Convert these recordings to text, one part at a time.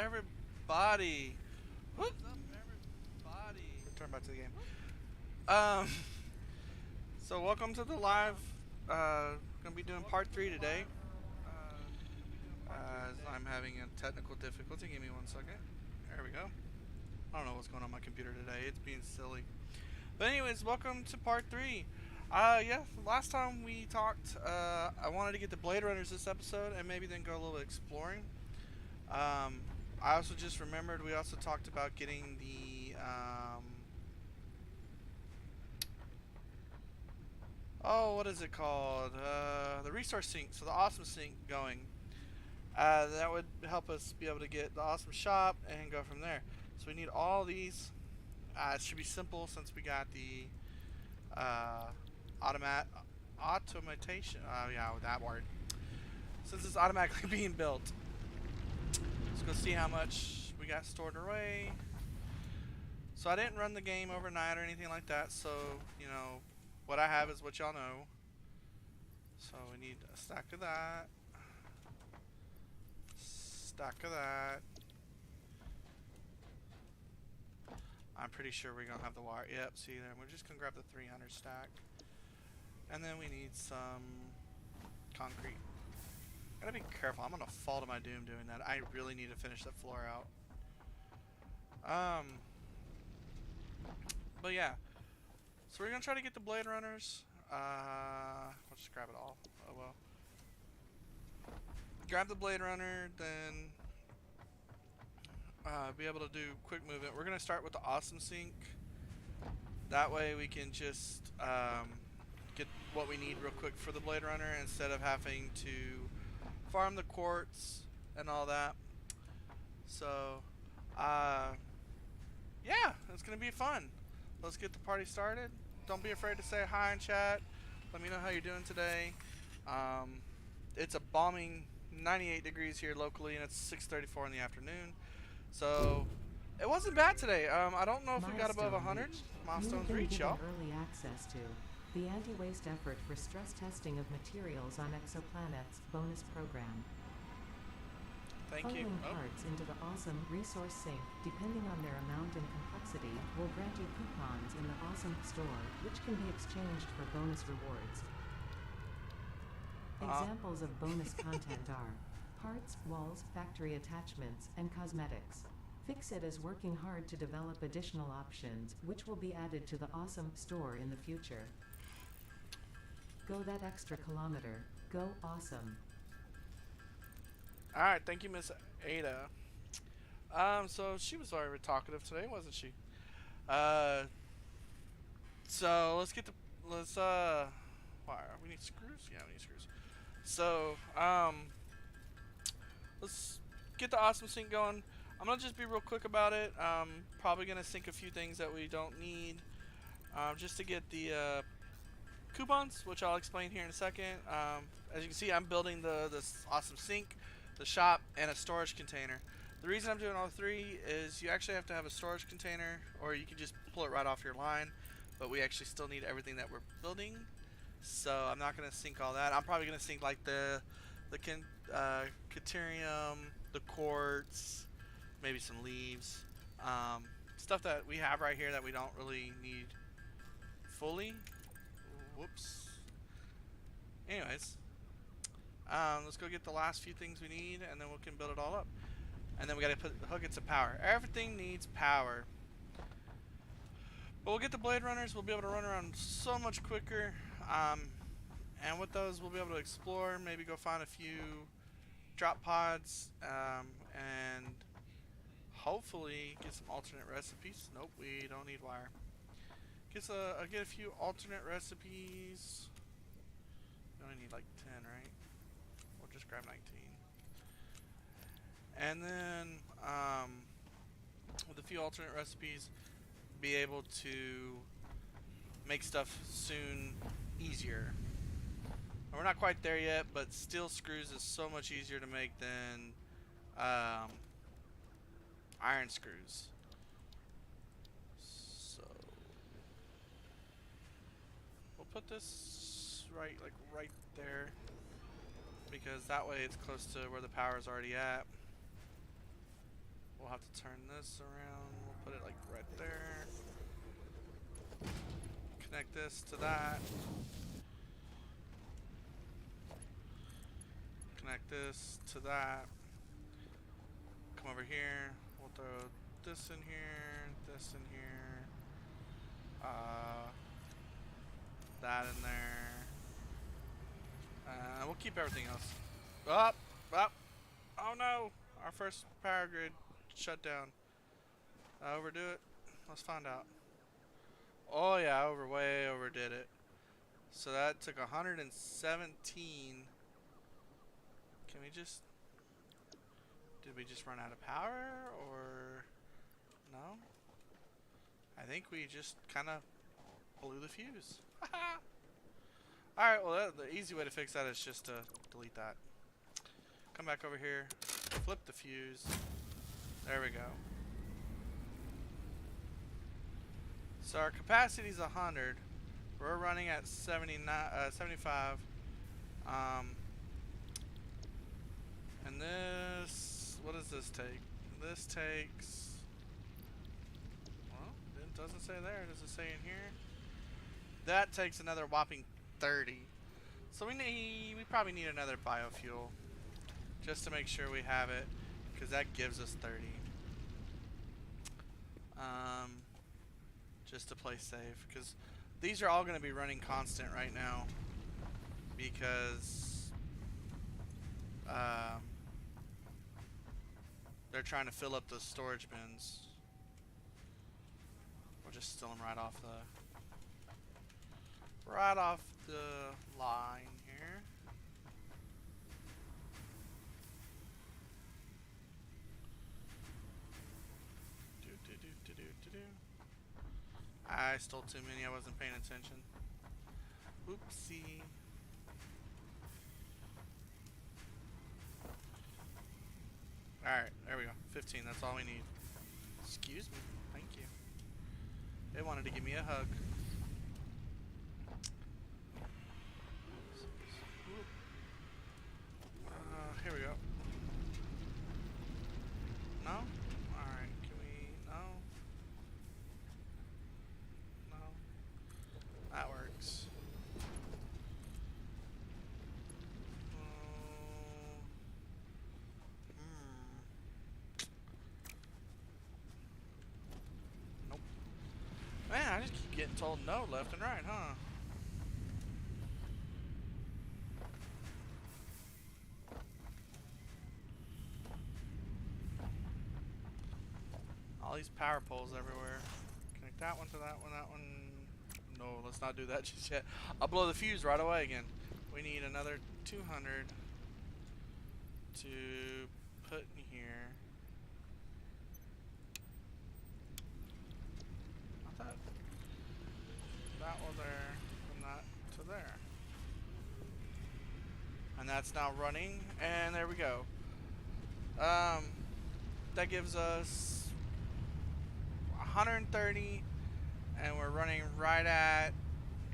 everybody? What's up, everybody? Return back to the game. Um, so welcome to the live. Gonna be doing part 3 today. As I'm having a technical difficulty. Give me 1 second. There we go. I don't know what's going on my computer today. It's being silly. But anyways, welcome to part 3. Yeah, last time we talked, I wanted to get the Blade Runners this episode and maybe then go a little bit exploring. I also just remembered we also talked about getting oh, what is it called? The resource sink, so the awesome sink going. That would help us be able to get the awesome shop and go from there. So we need all these. It should be simple since we got the automat automation. Yeah, with that word. Since it's automatically being built. Let's go see how much we got stored away. So I didn't run the game overnight or anything like that. So you know, what I have is what y'all know. So we need a stack of that. Stack of that. I'm pretty sure we're gonna have the wire. Yep, see there. We're just gonna grab the 300 stack. And then we need some concrete. Gotta be careful. I'm gonna fall to my doom doing that. I really need to finish that floor out. But yeah. So we're gonna try to get the Blade Runners. I'll just grab it all. Oh well. Grab the Blade Runner, then be able to do quick movement. We're gonna start with the awesome sink. That way we can just get what we need real quick for the Blade Runner instead of having to farm the quartz and all that. So, yeah, it's gonna be fun. Let's get the party started. Don't be afraid to say hi in chat. Let me know how you're doing today. It's a balming 98 degrees here locally, and it's 6:34 in the afternoon. So it wasn't bad today. I don't know if we got above 100 milestones reach, y'all. Early access to the anti-waste effort for stress testing of materials on exoplanets bonus program. Thank you. Funneling parts into the awesome resource sink, depending on their amount and complexity, will grant you coupons in the awesome store, which can be exchanged for bonus rewards. Examples of bonus content are parts, walls, factory attachments, and cosmetics. Fixit is working hard to develop additional options, which will be added to the awesome store in the future. Go that extra kilometer. Go awesome. Alright, thank you, Miss Ada. So she was very talkative today, wasn't she? So let's get the wire. We need screws? Yeah, we need screws. So, let's get the awesome sink going. I'm gonna just be real quick about it. Probably gonna sink a few things that we don't need, just to get the coupons, which I'll explain here in a second. As you can see, I'm building this awesome sink, the shop, and a storage container. The reason I'm doing all three is you actually have to have a storage container, or you can just pull it right off your line, but we actually still need everything that we're building. So I'm not gonna sink all that. I'm probably gonna sink like the Caterium, the quartz, maybe some leaves, stuff that we have right here that we don't really need fully. Whoops. Anyways, let's go get the last few things we need, and then we can build it all up. And then we gotta hook it to power. Everything needs power. But we'll get the Blade Runners. We'll be able to run around so much quicker. And with those, we'll be able to explore. Maybe go find a few drop pods, and hopefully get some alternate recipes. Nope, we don't need wire. Get a few alternate recipes. We only need like 10, right? We'll just grab 19. And then, with a few alternate recipes, be able to make stuff soon easier. And we're not quite there yet, but steel screws is so much easier to make than iron screws. So we'll put this right there, because that way it's close to where the power is already at. to turn this around. We'll put it like right there. Connect this to that. Connect this to that. Come over here. We'll throw this in here, this in here, that in there. We'll keep everything else. Up, up. Oh no! Our first power grid shut down. I overdo it. Let's find out. Oh yeah, I way overdid it. So that took 117. Can we just... Did we just run out of power, or... No? I think we just kind of blew the fuse. Alright, well the easy way to fix that is just to delete that. Come back over here, flip the fuse. There we go. So our capacity is 100. We're running at 75. And this, what does this take? This takes, well, it doesn't say there. Does it say in here? That takes another whopping 30. So we probably need another biofuel just to make sure we have it, because that gives us 30. Just to play safe, because these are all going to be running constant right now, because they're trying to fill up the storage bins. We'll just steal them right off the line here. I stole too many. I wasn't paying attention. Oopsie. Alright, there we go. 15, that's all we need. Excuse me. Thank you. They wanted to give me a hug. Here we go. No? Alright, can we... No? No? That works. Nope. Man, I just keep getting told no left and right, huh? All these power poles everywhere. Connect that one to that one, that one. No, let's not do that just yet. I'll blow the fuse right away again. We need another 200 to put in here. I thought that was there, from that to there. And that's now running, and there we go. That gives us 130, and we're running right at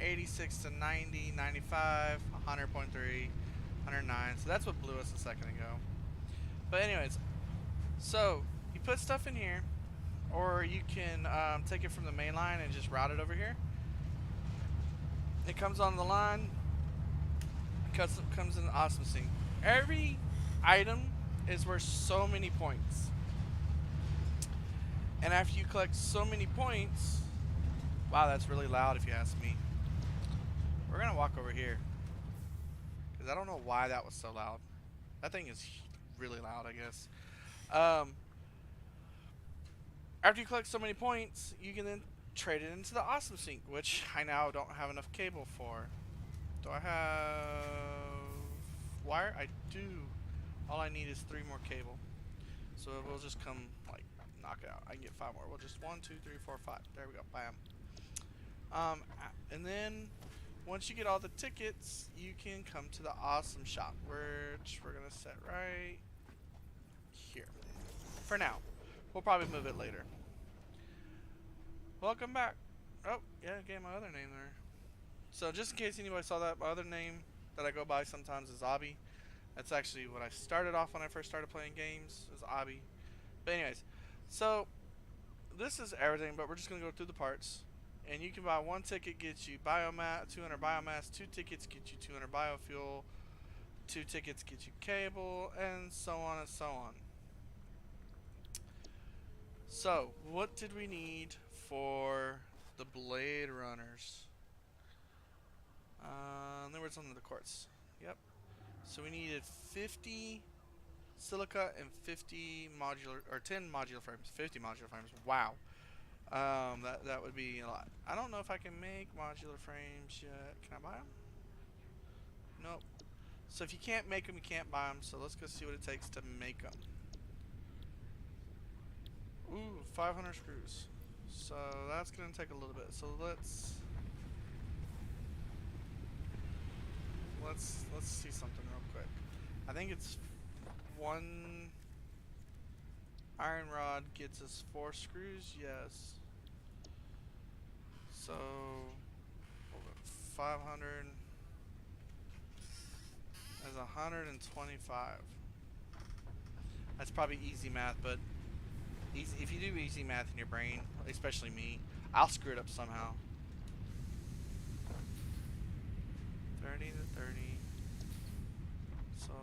86 to 90, 95, 100.3, 109. So that's what blew us a second ago. But anyways, so you put stuff in here, or you can take it from the main line and just route it over here. It comes on the line, comes in the awesome sync. Every item is worth so many points. And after you collect so many points, wow, that's really loud if you ask me. We're gonna walk over here, because I don't know why that was so loud. That thing is really loud, I guess. After you collect so many points, you can then trade it into the awesome sync, which I now don't have enough cable for. Do I have wire? I do. All I need is 3 more cable. So it will just come like knock it out. I can get 5 more. We'll just 1, 2, 3, 4, 5. There we go. Bam. And then once you get all the tickets, you can come to the awesome shop, which we're gonna set right here. For now. We'll probably move it later. Welcome back. Oh, yeah, I gave my other name there. So just in case anybody saw that, my other name that I go by sometimes is Obby. That's actually what I started off when I first started playing games, is Obby. But anyways, So this is everything, but we're just gonna go through the parts. And you can buy one ticket gets you biomass, 200 biomass, two tickets get you 200 biofuel, two tickets get you cable, and so on and so on. So, what did we need for the Blade Runners? There was on the quartz. Yep. So we needed 50 silica and 50 modular, or 10 modular frames. 50 modular frames. Wow. That would be a lot. I don't know if I can make modular frames yet. Can I buy them? Nope. So if you can't make them, you can't buy them. So let's go see what it takes to make them. Ooh, 500 screws. So that's gonna take a little bit. So let's see something real quick. I think it's one iron rod gets us 4 screws. Yes. So 500 is 125. That's probably easy math, but easy, if you do easy math in your brain, especially me, I'll screw it up somehow. 30 to 30. So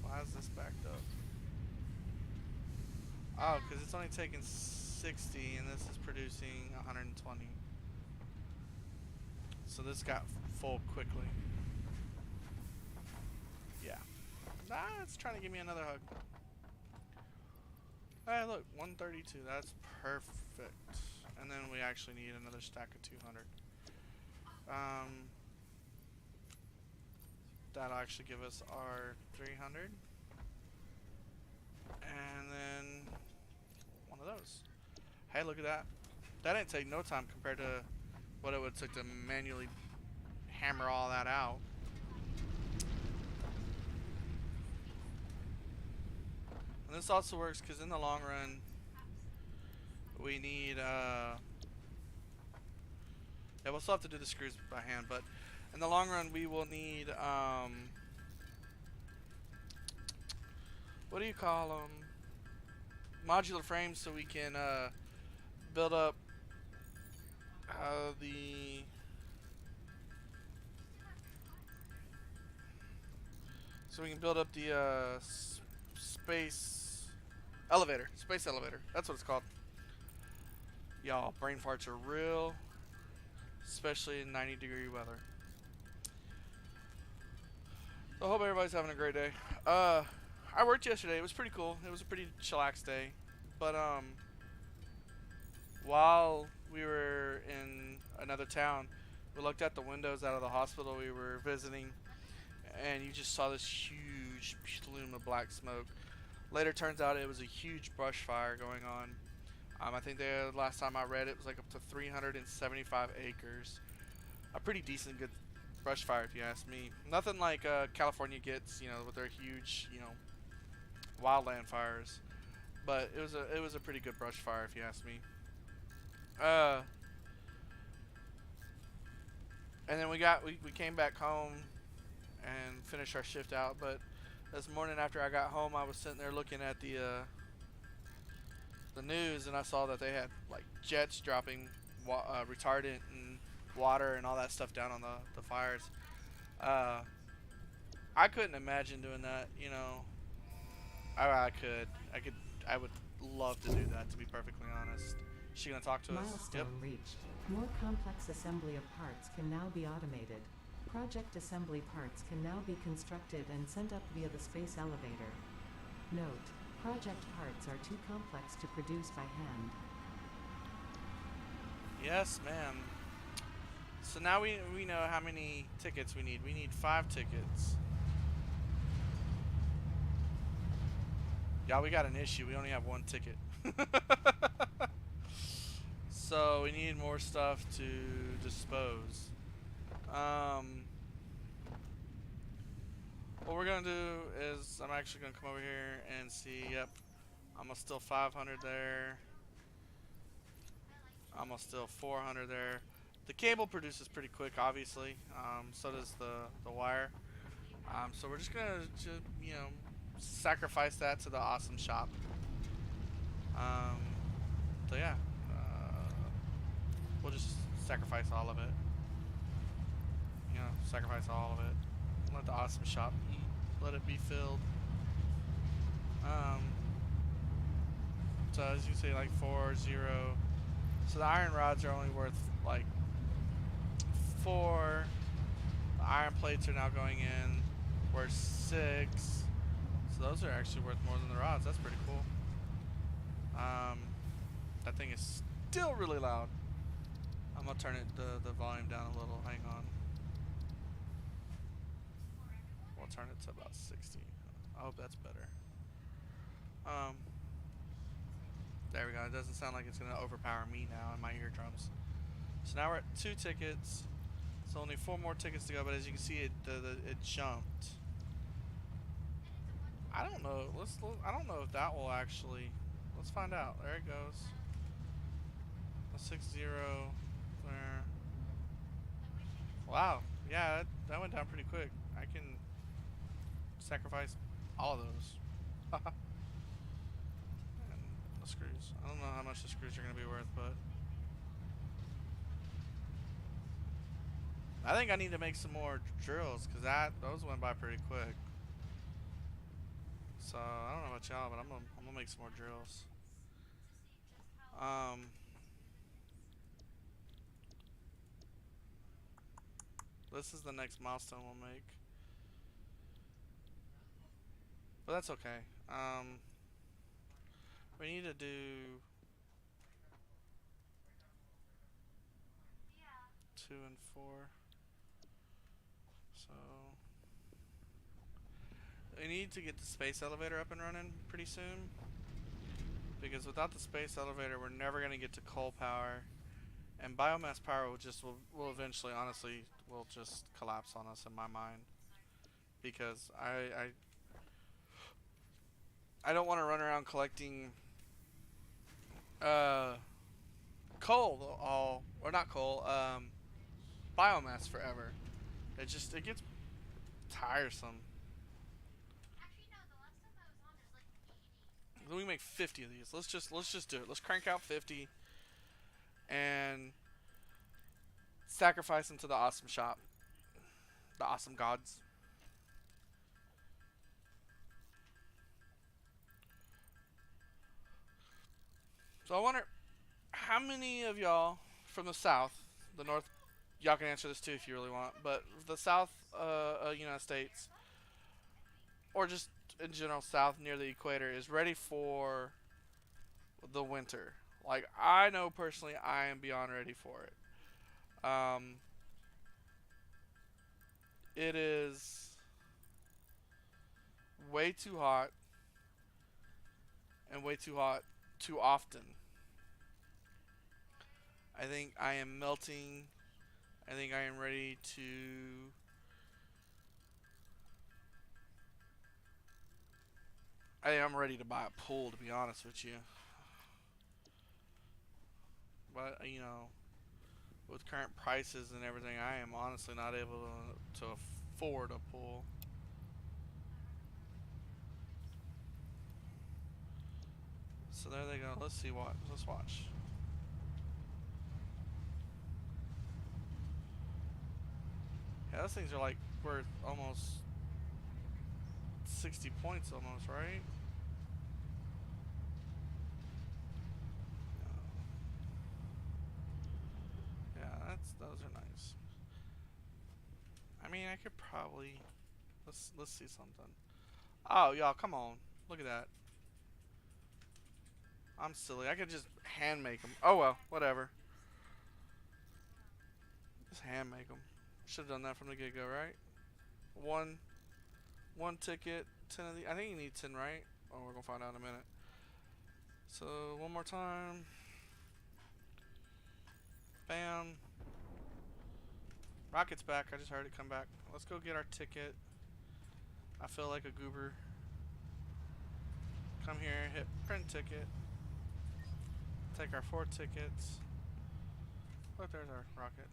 why is this backed up? Oh, because it's only taking 60 and this is producing 120. So this got full quickly. Yeah. Nah, it's trying to give me another hug. Hey, look, 132. That's perfect. And then we actually need another stack of 200. That'll actually give us our 300. And then one of those. Hey, look at that. That didn't take no time compared to what it would take to manually hammer all that out. And this also works because in the long run, we need, yeah, we'll still have to do the screws by hand, but in the long run, we will need, what do you call them? Modular frames so we can, build up, the, so we can build up the, space elevator. Space elevator. That's what it's called. Y'all, brain farts are real, especially in 90-degree weather. So I hope everybody's having a great day. I worked yesterday. It was pretty cool. It was a pretty chillax day. But while we were in another town, we looked at the windows out of the hospital we were visiting, and you just saw this huge plume of black smoke. Later turns out it was a huge brush fire going on. I think the last time I read it was like up to 375 acres. A pretty decent good brush fire if you ask me. Nothing like California gets, with their huge, wildland fires. But it was a pretty good brush fire if you ask me. And then we came back home and finished our shift out, but this morning after I got home, I was sitting there looking at the news, and I saw that they had like jets dropping retardant and water and all that stuff down on the fires. I couldn't imagine doing that. I would love to do that. To be perfectly honest, is she gonna talk to us? Milestone Yep. reached. More complex assembly of parts can now be automated. Project assembly parts can now be constructed and sent up via the space elevator. Note: project parts are too complex to produce by hand. Yes, ma'am. So now we know how many tickets we need. We need 5 tickets. Y'all, we got an issue. We only have 1 ticket. So we need more stuff to dispose. What we're gonna do is I'm actually gonna come over here and see. Yep, I'm gonna steal 500 there. I'm gonna steal 400 there. The cable produces pretty quick, obviously. So does the wire. So we're just gonna sacrifice that to the awesome shop. sacrifice all of it. You know, sacrifice all of it. Let the awesome shop eat. Let it be filled. Um, so as you say, like 4, 0. So the iron rods are only worth like 4. The iron plates are now going in worth 6. So those are actually worth more than the rods. That's pretty cool. That thing is still really loud. I'm gonna turn the volume down a little. Hang on. We'll turn it to about 60. I hope that's better. There we go. It doesn't sound like it's gonna overpower me now in my eardrums. So now we're at 2 tickets. So only 4 more tickets to go. But as you can see, it jumped. I don't know. I don't know if that will actually. Let's find out. There it goes. A 6-0 there. Wow. Yeah, that went down pretty quick. I can sacrifice all of those. And the screws. I don't know how much the screws are going to be worth, but I think I need to make some more drills because those went by pretty quick. So I don't know about y'all, but I'm gonna make some more drills. This is the next milestone we'll make, but that's okay. We need to do 2 and 4. So we need to get the space elevator up and running pretty soon. Because without the space elevator, we're never gonna get to coal power, and biomass power will eventually, honestly, will just collapse on us in my mind. Because I don't want to run around collecting uh coal all or not coal biomass forever. It gets tiresome. We make 50 of these. Let's just do it. Let's crank out 50 and sacrifice them to the awesome shop, the awesome gods. So I wonder how many of y'all from the south, the north, y'all can answer this too if you really want, but the south United States, or just in general south near the equator, is ready for the winter. Like I know personally, I am beyond ready for it. It is way too hot and way too hot too often. I think I am melting. I think I am ready to. I think I'm ready to buy a pool, to be honest with you. But with current prices and everything, I am honestly not able to afford a pool. So there they go. Let's see what. Let's watch. Yeah, those things are like worth almost 60 points almost, right? Yeah, those are nice. I mean, I could probably let's see something. Oh, y'all, come on. Look at that. I'm silly. I could just hand make them. Oh well, whatever. Just hand make them. Should have done that from the get go, right? One, one ticket, 10 of the. I think you need 10, right? Oh, we're gonna find out in a minute. So one more time. Bam. Rocket's back. I just heard it come back. Let's go get our ticket. I feel like a goober. Come here, hit print ticket. Take our 4 tickets. Look, there's our rocket.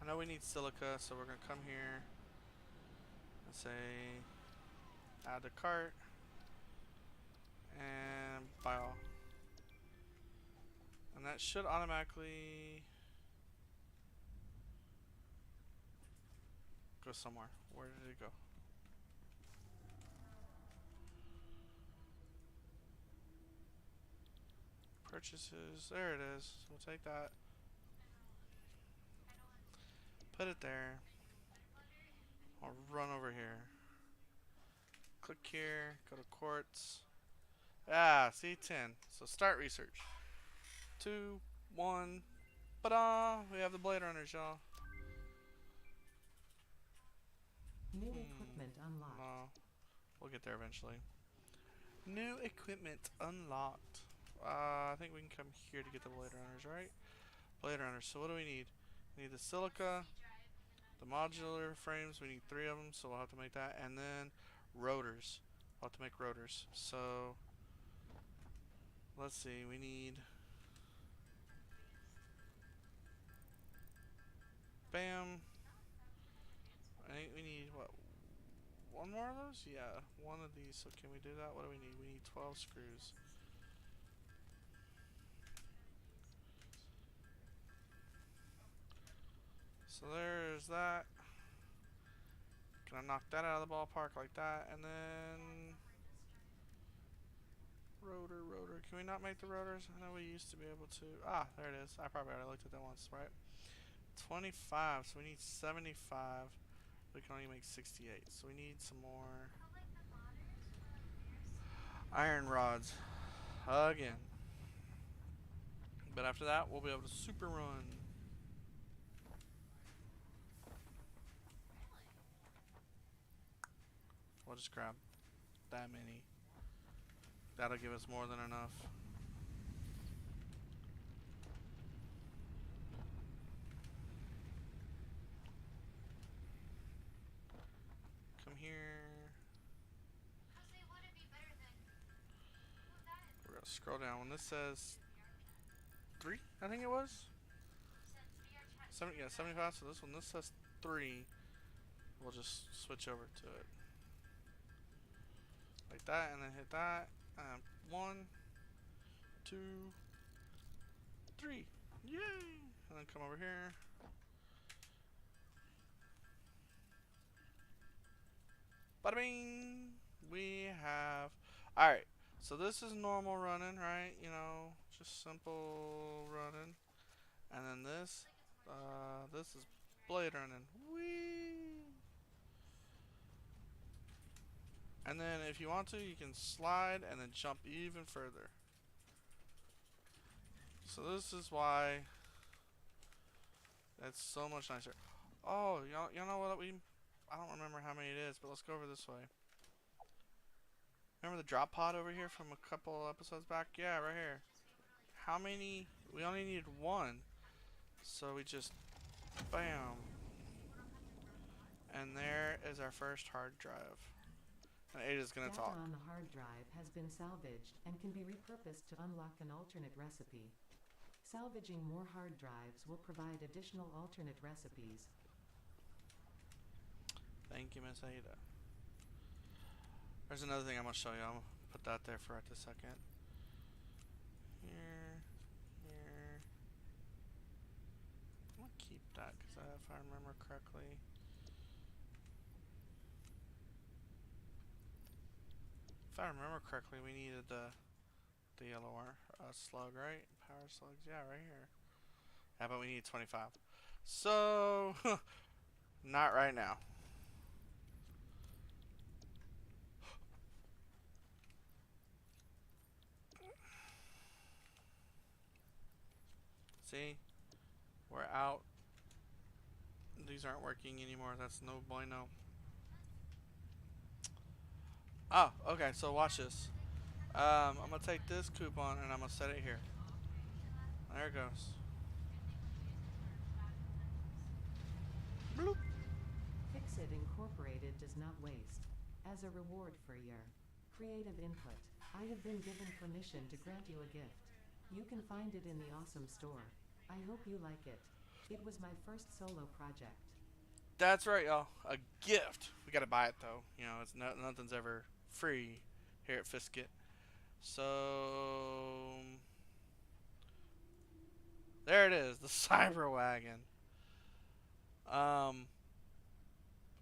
I know we need silica, so we're gonna come here and say add to cart and buy all. And that should automatically go somewhere. Where did it go? Purchases. There it is. We'll take that. Put it there. I'll run over here. Click here. Go to quartz. Ah, see 10. So start research. 2, 1. Ta-da! We have the Blade Runners, y'all. New equipment unlocked. No. We'll get there eventually. New equipment unlocked. I think we can come here to get the Blade Runners, right? Blade Runners. So what do we need? We need the silica, the modular frames. We need 3 of them, so we'll have to make that. And then rotors. We'll have to make rotors. So let's see. We need... Bam. I think we need, what, 1 more of those? Yeah, 1 of these. So can we do that? What do we need? We need 12 screws. So there's that. Gonna knock that out of the ballpark like that, and then rotor. Can we not make the rotors? I know we used to be able to. Ah, there it is. I probably already looked at that once, right? 25. So we need 75. We can only make 68. So we need some more iron rods again. But after that, we'll be able to super run. We'll just grab that many. That'll give us more than enough. Come here. We're gonna scroll down. When this says 3, I think it was. 70, yeah, 75. So this one, this says 3. We'll just switch over to it like that, and then hit that. 1, 2, 3. Yay! And then come over here. Bada bing! We have. Alright, so this is normal running, right? You know, just simple running. And then this is blade running. Whee! And then if you want to, you can slide and then jump even further. So this is why that's so much nicer. Oh, y'all know what I don't remember how many it is, but let's go over this way. Remember the drop pod over here from a couple episodes back? Yeah, right here. How many? We only needed 1. So we just, bam. And there is our first hard drive. And Ada's gonna Data talk. on the hard drive has been salvaged and can be repurposed to unlock an alternate recipe. Salvaging more hard drives will provide additional alternate recipes. Thank you, Miss Ada. There's another thing I'm gonna show you. I'm gonna put that there for right this second. Here. I'm gonna keep that because if I remember correctly. If I remember correctly, we needed the yellow slug, right? Power slugs, yeah, right here. Yeah, but we need 25. So, not right now. See? We're out. These aren't working anymore. That's no bueno. Oh, okay, so watch this. I'm gonna take this coupon and I'm gonna set it here. There it goes. Bloop. Fixit Incorporated does not waste. As a reward for your creative input, I have been given permission to grant you a gift. You can find it in the Awesome Store. I hope you like it. It was my first solo project. That's right, y'all. A gift. We gotta buy it though. You know, nothing's ever free here at Fiskit. So there it is, the Cyber Wagon.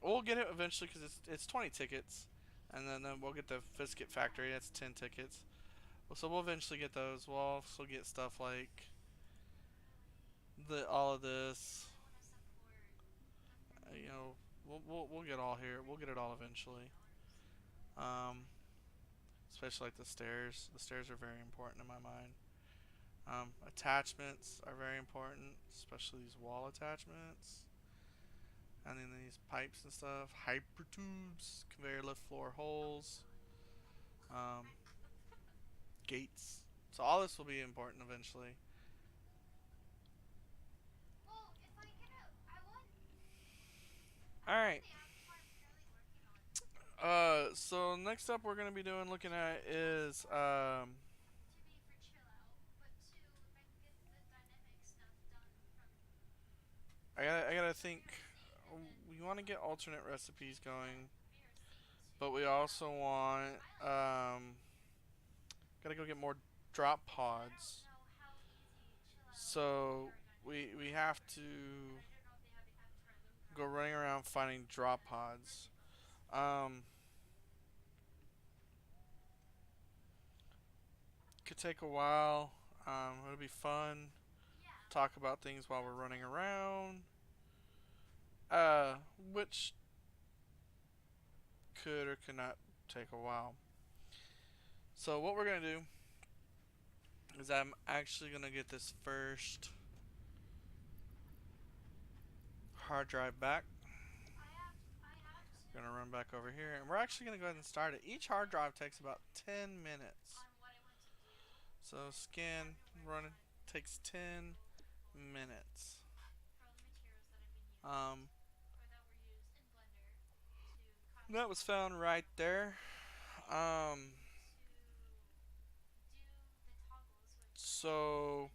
We'll get it eventually because it's 20 tickets, and then we'll get the Biscuit Factory. That's 10 tickets. So we'll eventually get those. We'll also get stuff like the all of this. You know, we'll get all here. We'll get it all eventually. Um, Especially like the stairs. The stairs are very important in my mind. Attachments are very important, especially these wall attachments. And then these pipes and stuff, hyper tubes, conveyor lift floor holes, um, gates. So all this will be important eventually. All right. So next up we're gonna be doing looking at is I gotta think. We want to get alternate recipes going, but we also want gotta go get more drop pods. So we have to go running around finding drop pods. Um, could take a while. It'll be fun. Talk about things while we're running around. Uh, which could or could not take a while. So what we're gonna do is I'm actually gonna get this first hard drive back. We're gonna run back over here, and we're actually gonna go ahead and start it. Each hard drive takes about 10 minutes. So scan, run it takes 10 minutes. Um, that was found right there. Um, so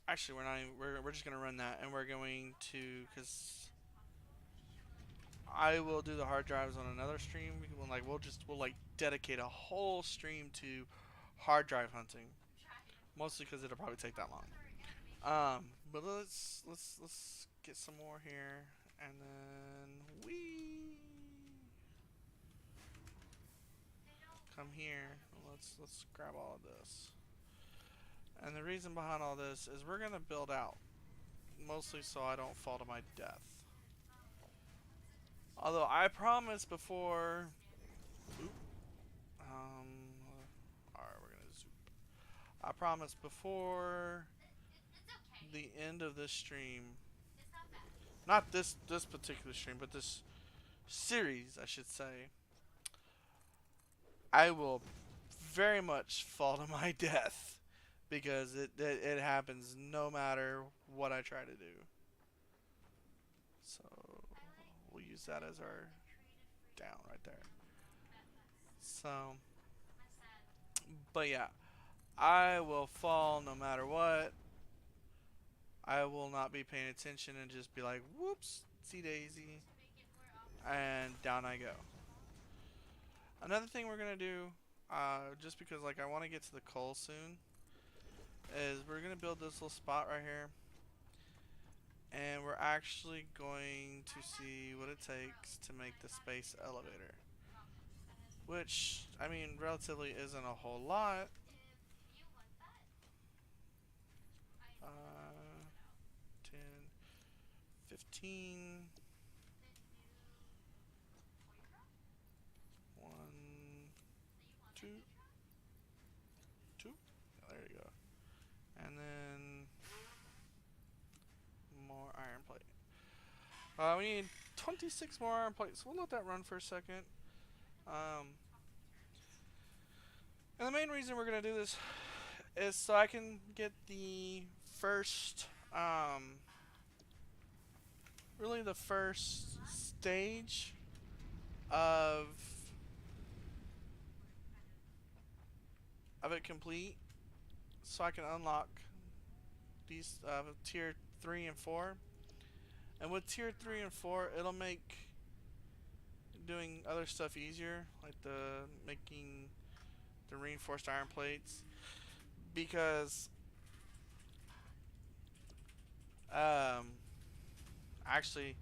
actually, we're not. Even, we're just gonna run that, and we're going to because I will do the hard drives on another stream. We'll like dedicate a whole stream to hard drive hunting, mostly because it'll probably take that long. But let's get some more here, and then we come here. Let's grab all of this. And the reason behind all this is we're gonna build out, mostly so I don't fall to my death. Although I promised before, oop, alright, we're gonna zoop. I promised before the end of this stream, not this particular stream, but this series, I should say, I will very much fall to my death because it happens no matter what I try to do. So we'll use that as our down right there. So, but yeah, I will fall no matter what. I will not be paying attention and just be like, whoops, see daisy, and down I go. Another thing we're gonna do, just because like I want to get to the coal soon, is we're gonna build this little spot right here, and we're actually going to see what it takes to make the space elevator. Which, I mean, relatively isn't a whole lot. 10, 15, 1, 2, 2. Yeah, there you go. And then more iron plate. We need 26 more iron plates. We'll let that run for a second. And the main reason we're going to do this is so I can get the first, really the first stage of it complete, so I can unlock these tier 3 and 4. And with tier 3 and 4, it'll make doing other stuff easier, like the making the reinforced iron plates, because Actually,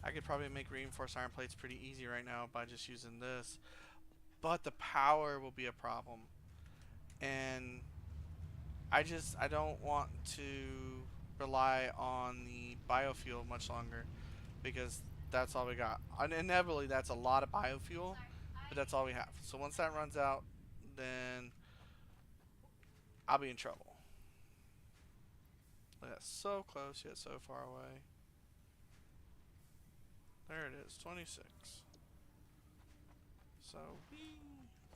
I could probably make reinforced iron plates pretty easy right now by just using this. But the power will be a problem. And I don't want to rely on the biofuel much longer because that's all we got. And inevitably, that's a lot of biofuel, but that's all we have. So once that runs out, then I'll be in trouble. That's so close yet so far away. There it is, 26. So,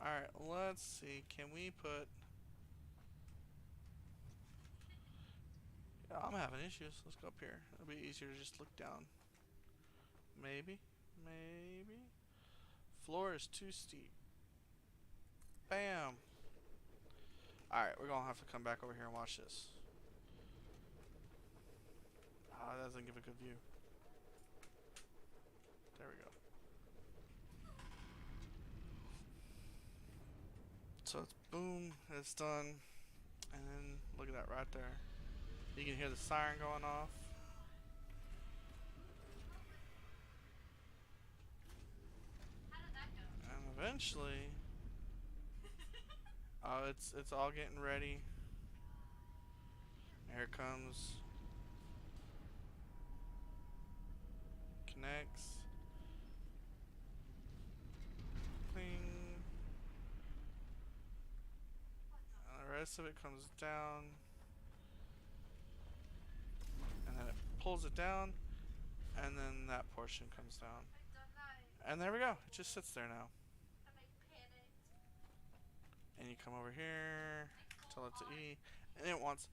alright, let's see. Can we put... Yeah, I'm having issues. Let's go up here. It'll be easier to just look down. Maybe. Maybe. Floor is too steep. Bam. Alright, we're gonna have to come back over here and watch this. Ah, that doesn't give a good view. There we go. So it's boom, it's done. And then look at that right there. You can hear the siren going off. And eventually, oh, it's all getting ready. Here it comes. Connects. Cling. And the rest of it comes down. And then it pulls it down. And then that portion comes down. And there we go. It just sits there now. And you come over here, tell it to E, and it wants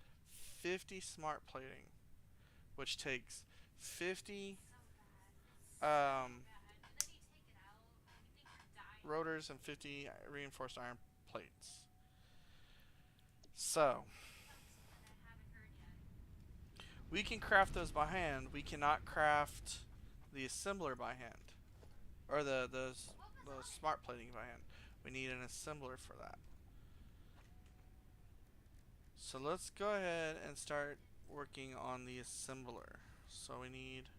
50 smart plating, which takes 50 rotors and 50 reinforced iron plates. So we can craft those by hand. We cannot craft the assembler by hand, or the smart plating by hand. We need an assembler for that. So let's go ahead and start working on the assembler. So we need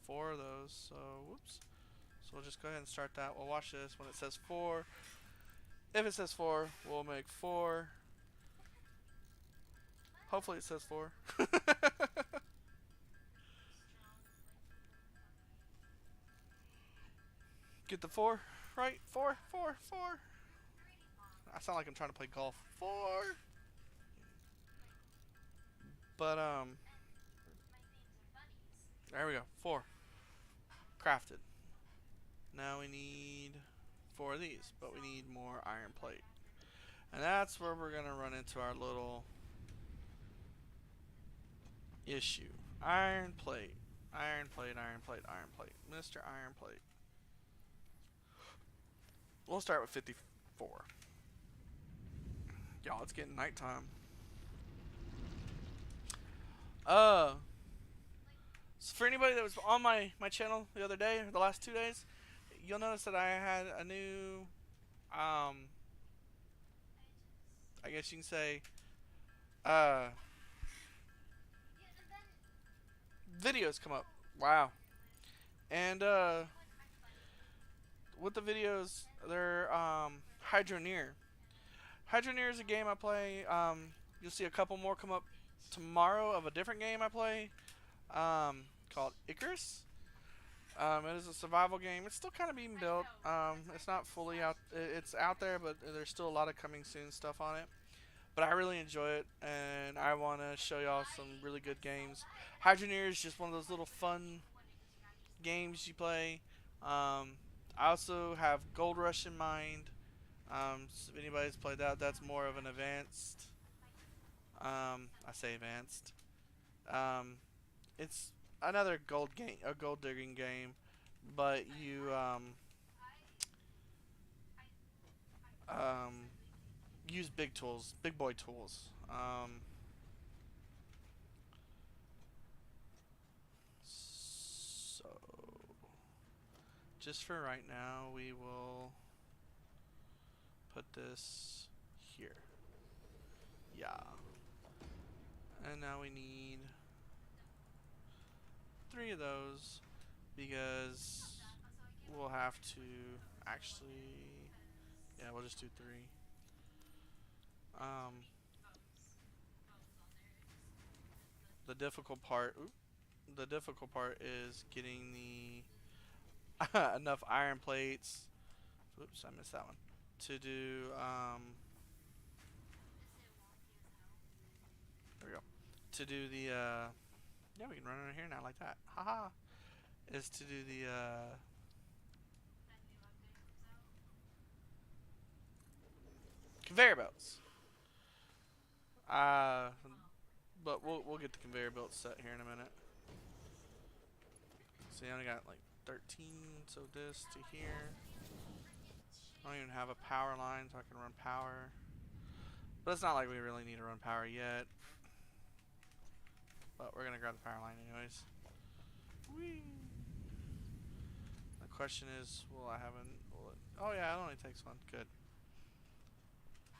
4 of those. So whoops. So we'll just go ahead and start that. We'll watch this when it says 4. If it says 4, we'll make 4. Hopefully it says 4. Get the 4 right. 4, 4, 4. I sound like I'm trying to play golf. 4. But there we go. 4 crafted. Now we need 4 of these, but we need more iron plate. And that's where we're gonna run into our little issue. Iron plate. Iron plate, iron plate, iron plate. Mr. Iron Plate. We'll start with 54. Y'all, it's getting nighttime. So for anybody that was on my channel the other day, or the last 2 days, you'll notice that I had a new, I guess you can say, videos come up. Wow. And, with the videos, they're, Hydroneer. Hydroneer is a game I play. You'll see a couple more come up tomorrow of a different game I play, called Icarus. It is a survival game. It's still kind of being built. It's not fully out. It's out there, but there's still a lot of coming soon stuff on it. But I really enjoy it, and I want to show y'all some really good games. Hydroneer is just one of those little fun games you play. I also have Gold Rush in mind. So if anybody's played that, that's more of an advanced. I say advanced. It's another gold game, a gold digging game, but you um, use big tools, big boy tools. So just for right now, we will put this here. Yeah. And now we need 3 of those because we'll have to actually. Yeah, we'll just do 3. Um, the difficult part. The difficult part is getting the enough iron plates. Oops, I missed that one. To do there we go. To do the yeah, we can run under here now like that. Haha. Is to do the conveyor belts. Uh, but we'll get the conveyor belt set here in a minute. So you only got like 13, so this to here. I don't even have a power line, so I can run power. But it's not like we really need to run power yet. But we're gonna grab the power line anyways. Whee! The question is, will I have an? Will it, oh yeah, it only takes one. Good.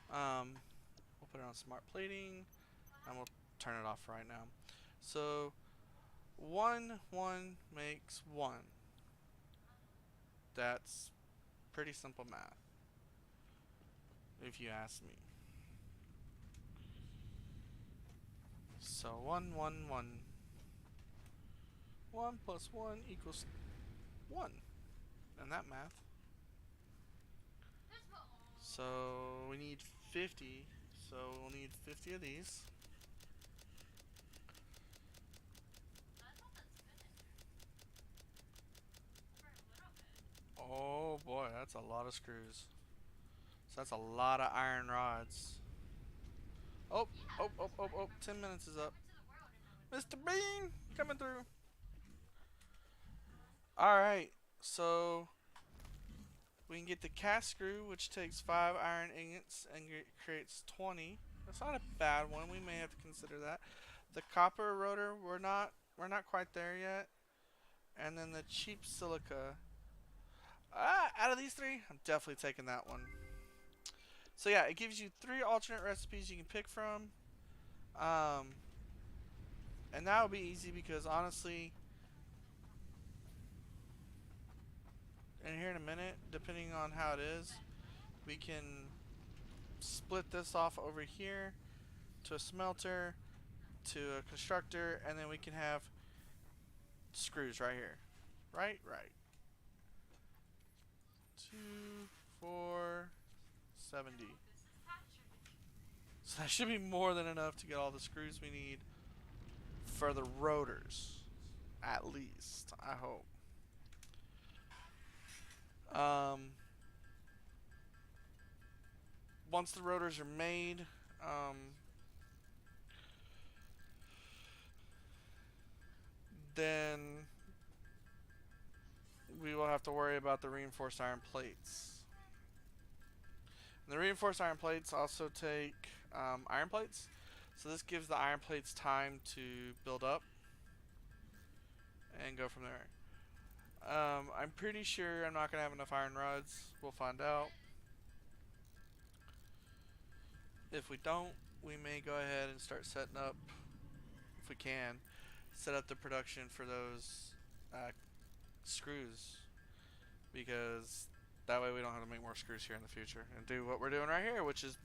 We'll put it on smart plating, and we'll turn it off right now. So 1 makes 1. That's pretty simple math, if you ask me. So 1. 1 plus 1 equals 1. And that math. So we need 50. So we'll need 50 of these. Oh boy, that's a lot of screws. So that's a lot of iron rods. Oh, oh. 10 minutes is up. Mr. Bean, coming through. Alright, so we can get the cast screw, which takes 5 iron ingots and creates 20. That's not a bad one. We may have to consider that. The copper rotor, we're not quite there yet. And then the cheap silica. Out of these 3, I'm definitely taking that one. So yeah, it gives you 3 alternate recipes you can pick from. And that will be easy because honestly, and here in a minute, depending on how it is, we can split this off over here to a smelter, to a constructor, and then we can have screws right here. Right. 2, 4, 70. So that should be more than enough to get all the screws we need for the rotors. At least, I hope. Once the rotors are made, then we will have to worry about the reinforced iron plates. And the reinforced iron plates also take iron plates. So this gives the iron plates time to build up and go from there. I'm pretty sure I'm not going to have enough iron rods. We'll find out. If we don't, we may go ahead and start setting up, if we can, set up the production for those screws. Because that way we don't have to make more screws here in the future. And do what we're doing right here, which is,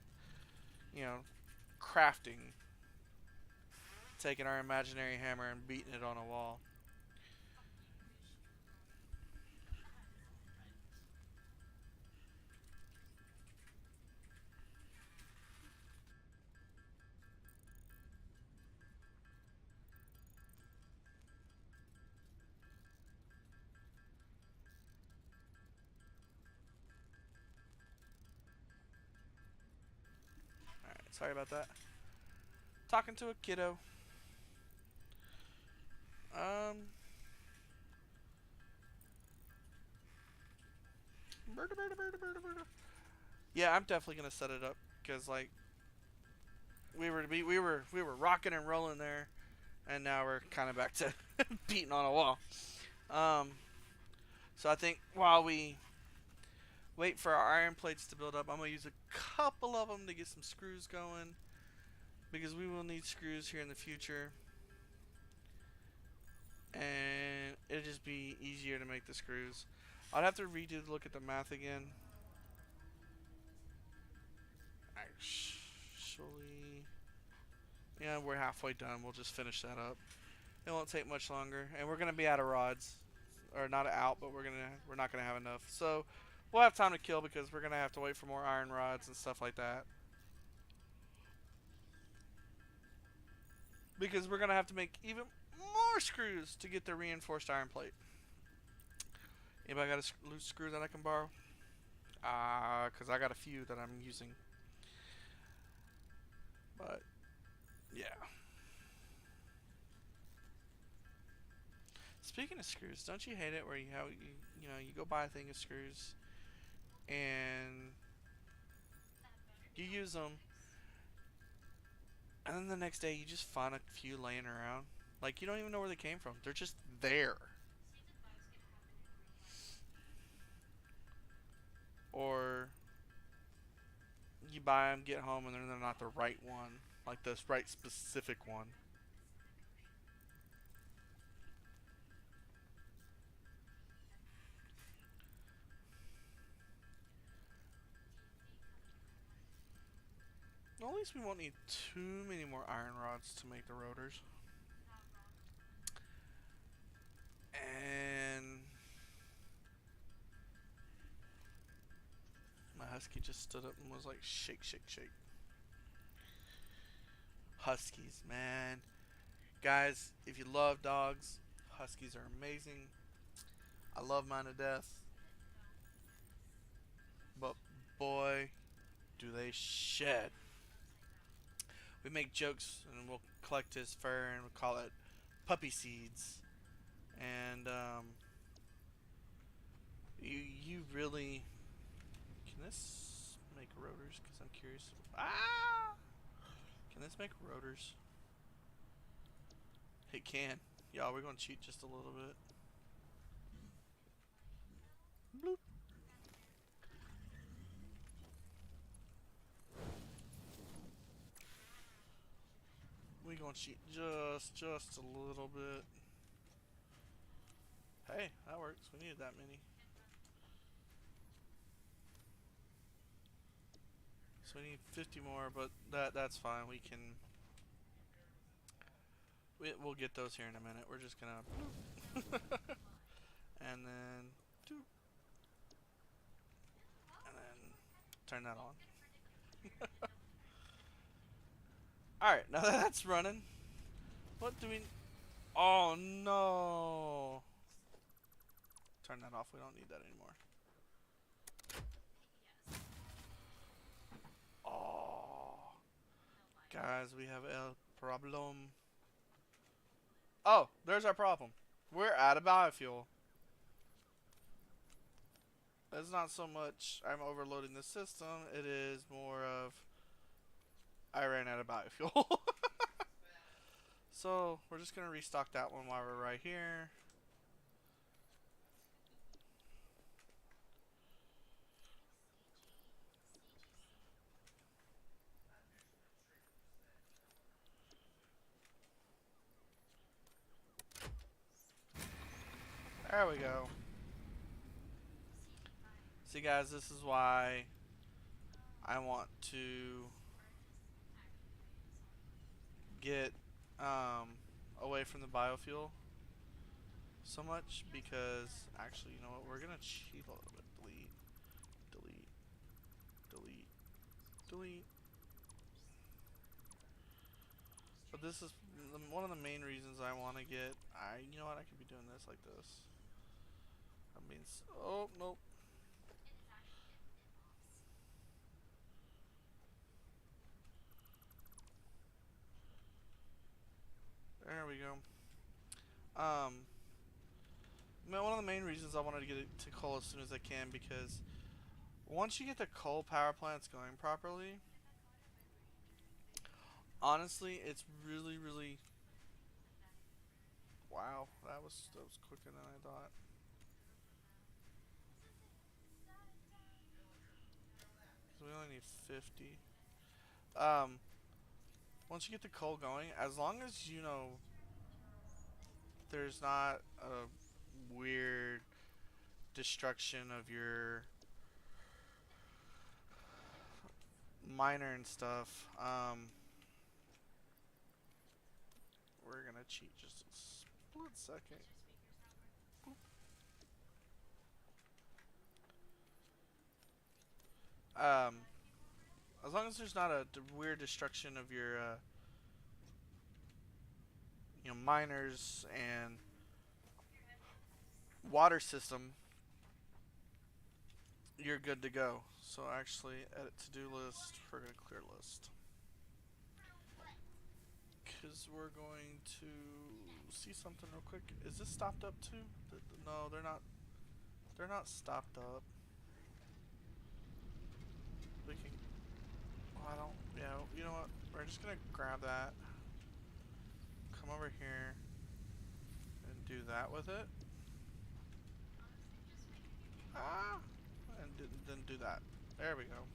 crafting. Taking our imaginary hammer and beating it on a wall. Alright, sorry about that. Talking to a kiddo. Yeah, I'm definitely gonna set it up because like we were rocking and rolling there, and now we're kind of back to beating on a wall. So I think while we wait for our iron plates to build up, I'm gonna use a couple of them to get some screws going because we will need screws here in the future. and it'd just be easier to make the screws. I'd have to redo the look at the math again. Actually, yeah, we're halfway done. We'll just finish that up. It won't take much longer, and we're gonna be out of rods, or not out, but we're not gonna have enough. So we'll have time to kill because we're gonna have to wait for more iron rods and stuff like that. Because we're gonna have to make even more screws to get the reinforced iron plate. Anybody got a loose screw that I can borrow? Cause I got a few that I'm using. But yeah. Speaking of screws, don't you hate it where you go buy a thing of screws and you use them, and then the next day you just find a few laying around, like you don't even know where they came from. They're just there. Or you buy them, get home, and they're not the right one, like this right specific one. Well, at least we won't need too many more iron rods to make the rotors. And my husky just stood up and was like, shake, shake, shake. Huskies, man. Guys, if you love dogs, huskies are amazing. I love mine to death. But boy, do they shed. We make jokes and we'll collect his fur and we'll call it puppy seeds. And you really, can this make rotors? Because I'm curious. Ah, can this make rotors? It can. Y'all, we're gonna cheat just a little bit. Bloop. We gonna cheat just a little bit. Hey, that works. We needed that many. So we need 50 more, but that's fine. We'll get those here in a minute. We're just gonna and then doop, and then turn that on. All right, now that's running. What do we? Oh no! Turn that off. We don't need that anymore. Oh, guys, we have a problem. Oh, there's our problem. We're out of biofuel. It's not so much I'm overloading the system. It is more of I ran out of biofuel. So we're just gonna restock that one while we're right here. There we go. See guys, this is why I want to get away from the biofuel so much, because actually, you know what, we're gonna cheat a little bit. Delete, delete, delete, delete. But this is one of the main reasons I want to get. You know what, I could be doing this like this. I mean, oh nope. There we go. One of the main reasons I wanted to get it to coal as soon as I can, because once you get the coal power plants going properly, honestly, it's really, really. Wow, that was quicker than I thought. So we only need 50. Um, once you get the coal going, as long as you know there's not a weird destruction of your miner and stuff. We're gonna cheat just a split second. Um, as long as there's not a weird destruction of your, miners and water system, you're good to go. So actually, edit to-do list. We're gonna clear list because we're going to see something real quick. Is this stopped up too? No, they're not. They're not stopped up. We can. Well, I don't. Yeah. You know what? We're just gonna grab that. Come over here and do that with it. Ah. And then do that. There we go.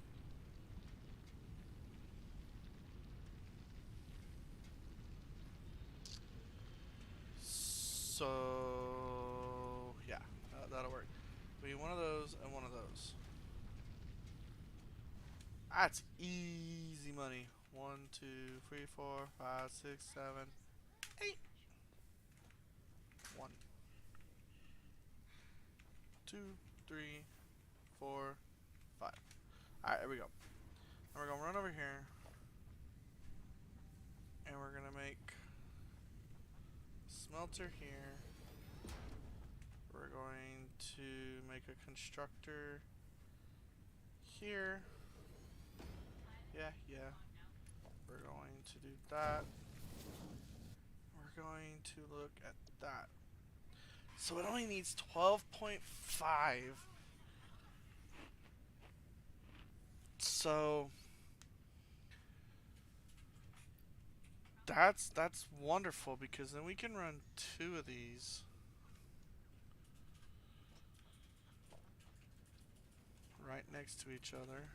So yeah, that'll work. We need one of those and one of those. That's easy money. 1, 2, 3, 4, 5, 6, 7, 8. 1, 2, 3, 4, 5. All right, here we go. And we're gonna run over here, and we're gonna make smelter here. We're going to make a constructor here. Yeah, yeah. We're going to do that. We're going to look at that. So it only needs 12.5. So that's wonderful because then we can run 2 of these right next to each other.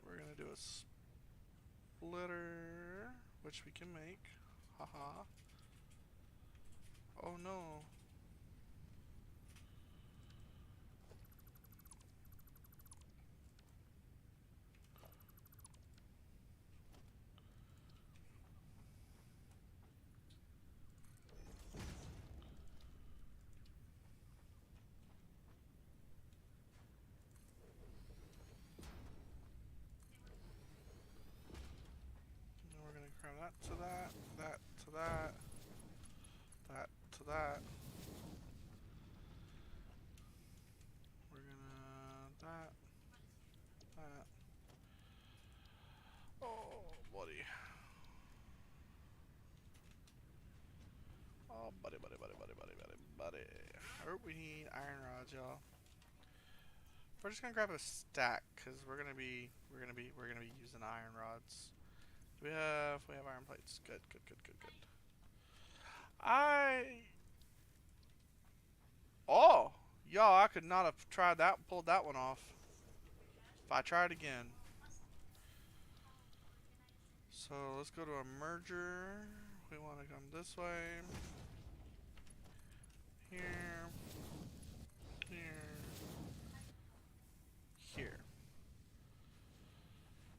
We're gonna do a splitter, which we can make. Haha. Oh no. And we're gonna cram that to that, that to that, that to that. We're gonna that, that. Oh, buddy. Oh, buddy, buddy, buddy, buddy, buddy, buddy, buddy. We need iron rods, y'all. We're just gonna grab a stack because we're gonna be using iron rods. We have iron plates. Good, good, good, good, good. I oh y'all, I could not have tried that pulled that one off if I tried again. So let's go to a merger. We want to come this way. Here. Here. Here.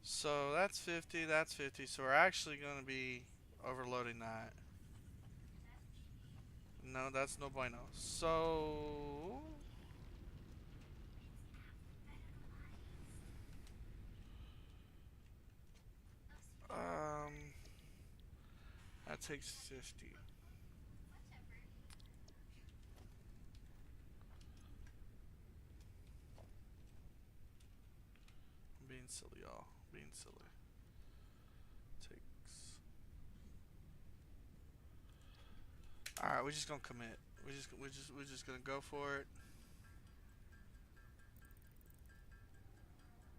So that's 50, that's 50. So we're actually going to be overloading that. No, that's no bueno. So um that takes 50. I'm being silly, y'all. Being silly. Takes. All right, we're just gonna commit. We're just gonna go for it.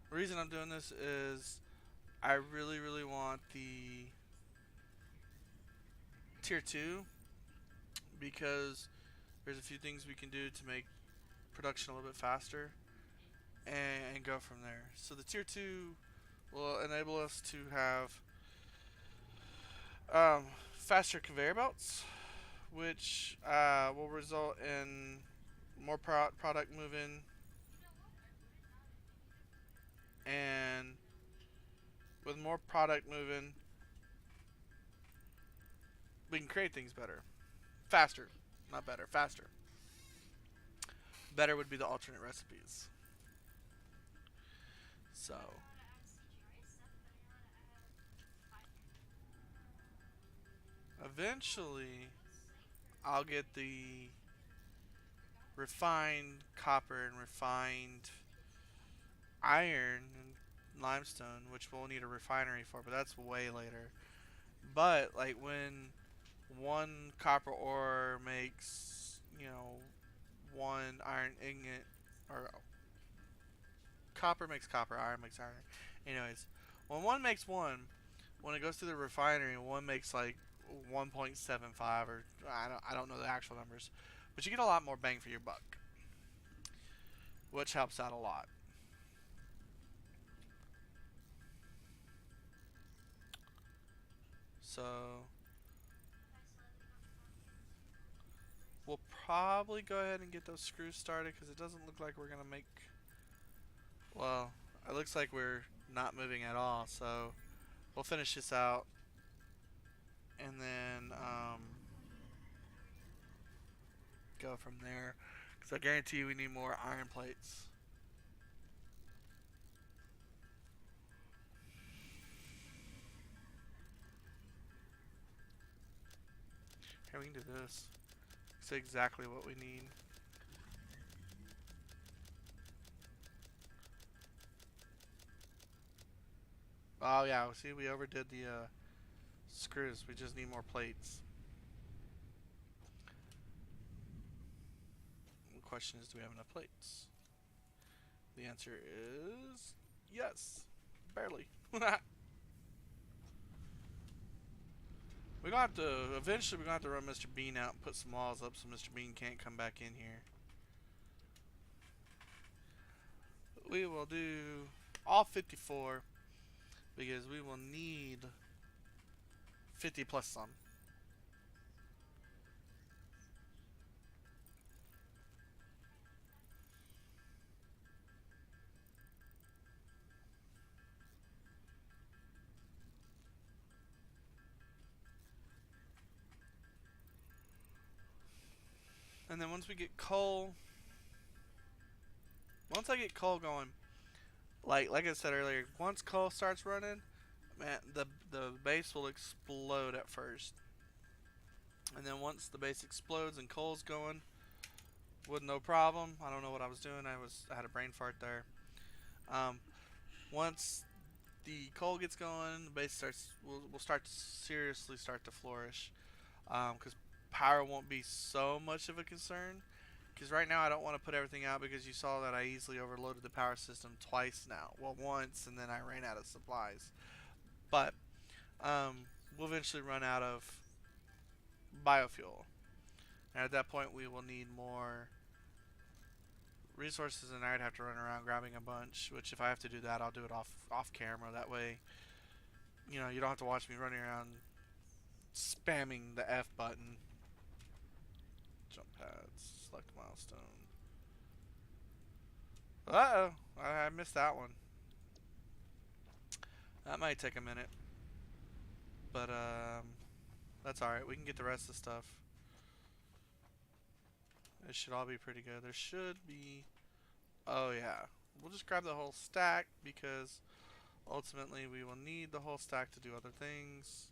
The reason I'm doing this is I really, really want the tier 2 because there's a few things we can do to make production a little bit faster and go from there. So the tier 2 will enable us to have Faster conveyor belts, which will result in more product moving, and with more product moving, we can create things better, faster, not better, faster. Better would be the alternate recipes. So eventually, I'll get the refined copper and refined iron and limestone, which we'll need a refinery for, but that's way later. But like when one copper ore makes, one iron ingot, or copper makes copper, iron makes iron. Anyways, when one makes one, when it goes through the refinery, one makes like 1.75, or I don't know the actual numbers, but you get a lot more bang for your buck, which helps out a lot. So we'll probably go ahead and get those screws started because it doesn't look like we're gonna make. Well, it looks like we're not moving at all. So we'll finish this out, and then go from there. Because I guarantee you we need more iron plates. Here, we can do this. It's exactly what we need. Oh yeah, see, we overdid the screws. We just need more plates. The question is, do we have enough plates? The answer is yes, barely. We're gonna have to eventually. We're gonna have to run Mr. Bean out and put some walls up so Mr. Bean can't come back in here. We will do all 54 because we will need 50 plus some. And then once we get coal, once I get coal going, like I said earlier, once coal starts running, man, the base will explode at first. And then once the base explodes and coal's going, with no problem. I don't know what I was doing. I had a brain fart there. Um, Once the coal gets going, the base starts. We'll start to seriously start to flourish. Because power won't be so much of a concern. Because right now I don't want to put everything out because you saw that I easily overloaded the power system twice now. Well, once, and then I ran out of supplies. But we'll eventually run out of biofuel. And at that point, we will need more resources, and I'd have to run around grabbing a bunch. Which, if I have to do that, I'll do it off camera. That way, you don't have to watch me running around spamming the F button. Jump pads, select milestone. Uh oh, I missed that one. That might take a minute, but that's all right. We can get the rest of the stuff. It should all be pretty good. There should be. Oh yeah, we'll just grab the whole stack because ultimately we will need the whole stack to do other things.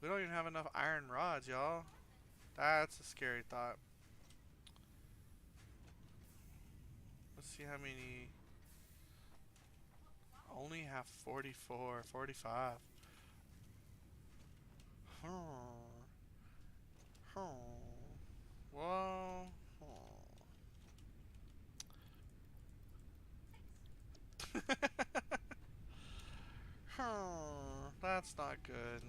We don't even have enough iron rods, y'all. That's a scary thought. Let's see how many. Only have 44, 45. Hmm. Hmm. Well. That's not good.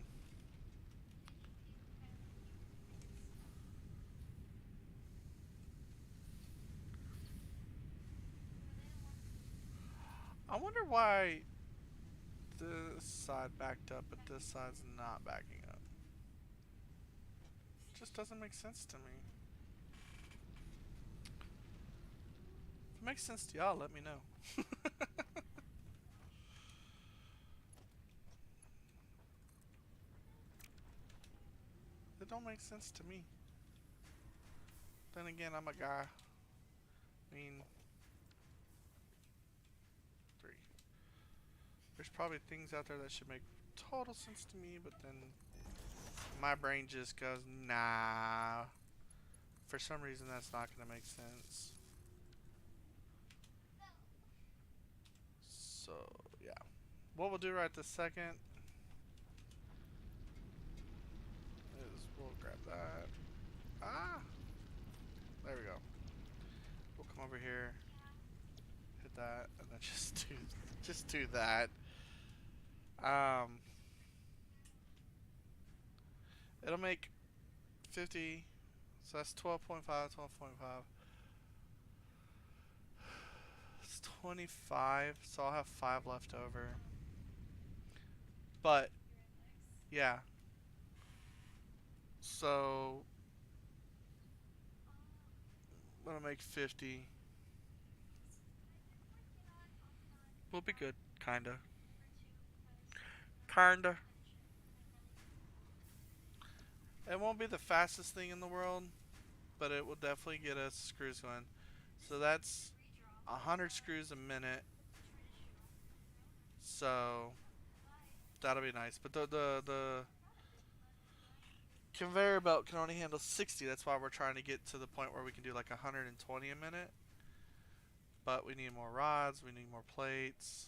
I wonder why this side backed up, but this side's not backing up. It just doesn't make sense to me. If it makes sense to y'all, let me know. It don't make sense to me. Then again, I'm a guy. I mean, three. There's probably things out there that should make total sense to me, but then my brain just goes, nah. For some reason, that's not going to make sense. So, yeah. What we'll do right this second is we'll grab that. Ah! There we go. We'll come over here, hit that, and then just do that. Um, it'll make 50, so that's 12.5, 12.5. It's 25, so I'll have 5 left over. But, yeah. So, I'm gonna make 50. We'll be good. Kinda. Kinda. It won't be the fastest thing in the world, but it will definitely get us screws going. So that's 100 screws a minute. So that'll be nice. But the conveyor belt can only handle 60. That's why we're trying to get to the point where we can do like 120 a minute. But we need more rods. We need more plates.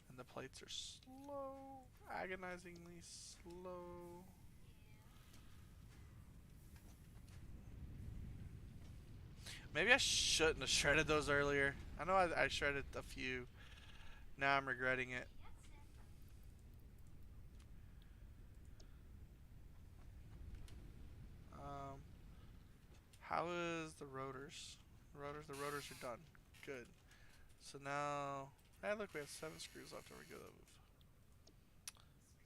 And the plates are slow. Agonizingly slow. Maybe I shouldn't have shredded those earlier. I know I shredded a few. Now I'm regretting it. Um, how is the rotors? The rotors are done. Good. So now, hey, look, we have 7 screws left over. Good.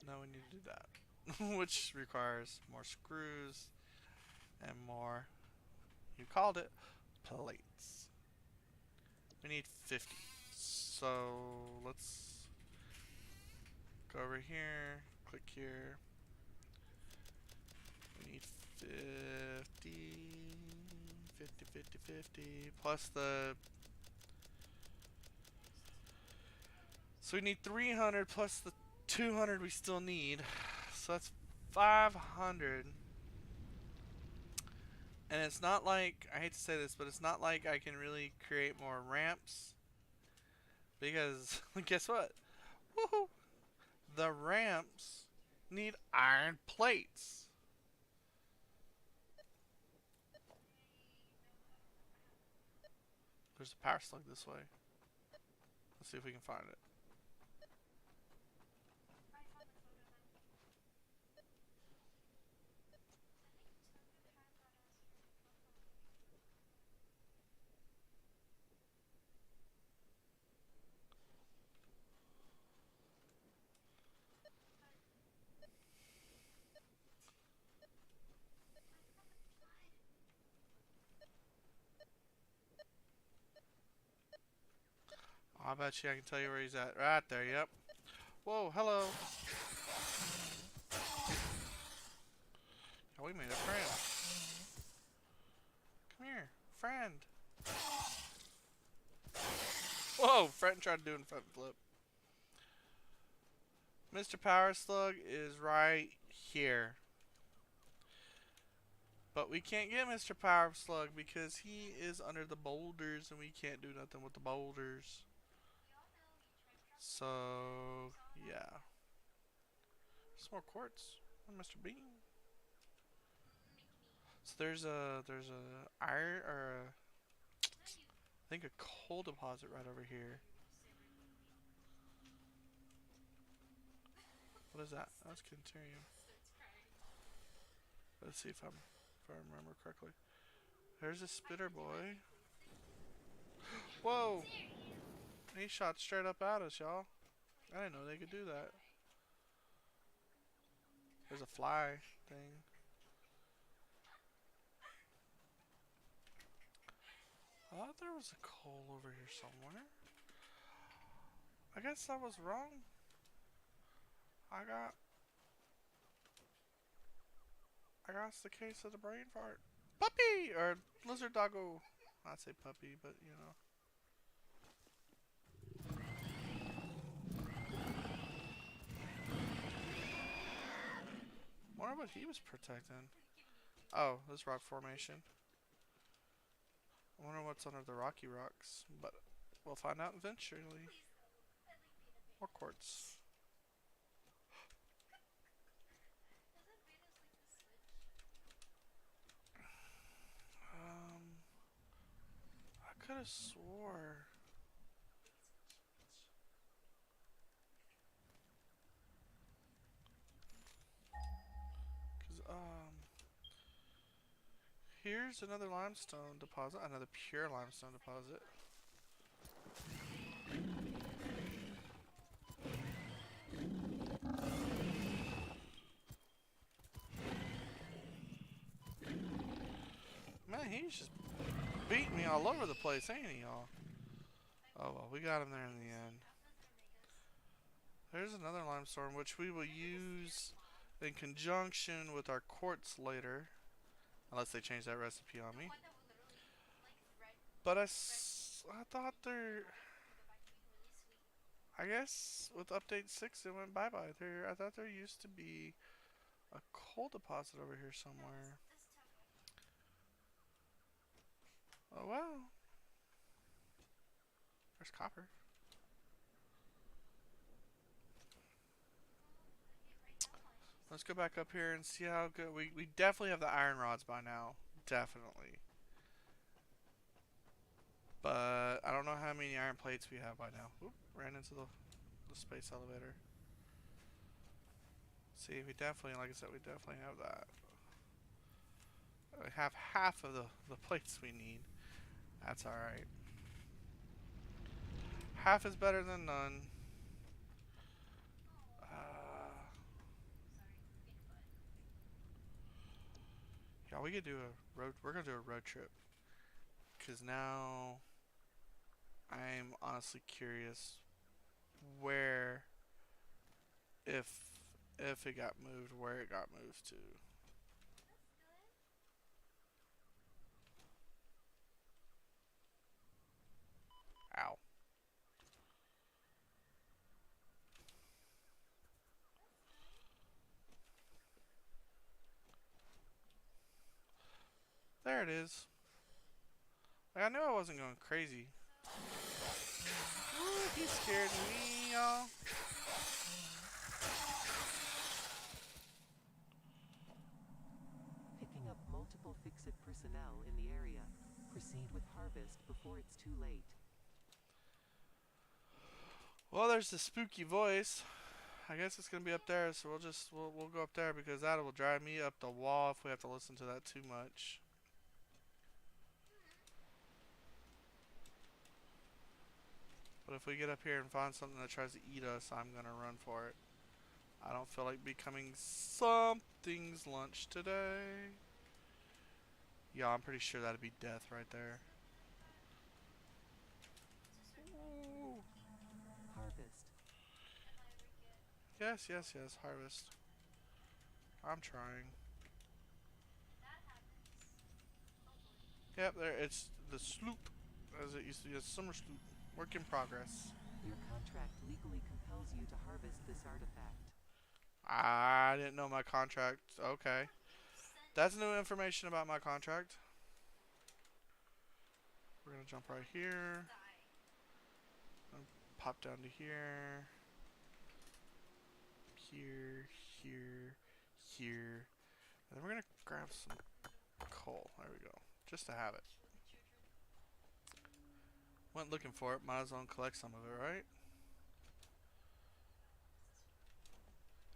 Now we need to do that, which requires more screws and more. You called it plates. We need 50. So let's go over here. Click here. We need 50, 50, 50, 50, plus the. So we need 300 plus the 200 we still need. So that's 500. And it's not like, I hate to say this, but it's not like I can really create more ramps. Because, guess what? Woohoo! The ramps need iron plates. There's a power slug this way. Let's see if we can find it. I bet you I can tell you where he's at. Right there, yep. Whoa, hello. Oh, we made a friend. Come here, friend. Whoa, friend tried doing front flip. Mr. Power Slug is right here. But we can't get Mr. Power Slug because he is under the boulders and we can't do nothing with the boulders. So, yeah. Some more quartz. Mr. Bean. So there's a iron or a, I think a coal deposit right over here. What is that? That's Continuum. Let's see if I remember correctly. There's a spitter boy. Whoa! He shot straight up at us, y'all. I didn't know they could do that. There's a fly thing. I thought there was a coal over here somewhere. I guess I was wrong. I got the case of the brain fart. Puppy! Or lizard doggo. I'd say puppy, but you know. Wonder what he was protecting. Oh, this rock formation. I wonder what's under the rocky rocks, but we'll find out eventually. More quartz. I could have swore. Cause here's another limestone deposit, another pure limestone deposit. Man, he's just beating me all over the place, ain't he, y'all? Oh well, we got him there in the end. There's another limestone which we will use in conjunction with our quartz later. Unless they change that recipe on me. But I thought there... I guess with update 6 it went bye-bye. I thought there used to be a coal deposit over here somewhere. Oh well. There's copper. Let's go back up here and see how good... We definitely have the iron rods by now. Definitely. But I don't know how many iron plates we have by now. Oop, ran into the space elevator. See, we definitely, like I said, we definitely have that. We have half of the plates we need. That's alright. Half is better than none. Yeah, we could do a road. We're gonna do a road trip. Cause now I'm honestly curious where, if it got moved, where it got moved to. Ow. There it is. Like, I knew I wasn't going crazy. Ooh, he scared me, y'all. Picking up multiple Fix-It personnel in the area. Proceed with harvest before it's too late. Well, there's the spooky voice. I guess it's gonna be up there, so we'll go up there because that will drive me up the wall if we have to listen to that too much. But if we get up here and find something that tries to eat us, I'm gonna run for it. I don't feel like becoming something's lunch today. Yeah, I'm pretty sure that'd be death right there. Ooh. Harvest. Yes, yes, yes, harvest. I'm trying. Yep, there, it's the sloop, as it used to be, a summer sloop. Work in progress. Your contract legally compels you to harvest this artifact. I didn't know my contract. Okay. That's new information about my contract. We're gonna jump right here. Pop down to here. Here, here, here. And then we're gonna grab some coal. There we go. Just to have it. Went looking for it. Might as well collect some of it, right?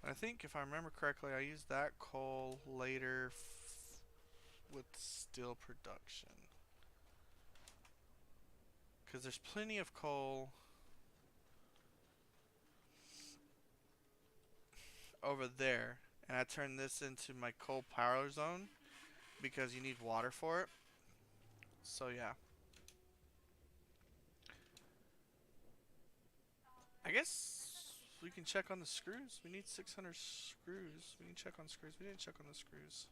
I think if I remember correctly, I used that coal later with steel production. Because there's plenty of coal over there. And I turned this into my coal power zone because you need water for it. So yeah. I guess we can check on the screws. We need 600 screws. We can check on screws. We didn't check on the screws.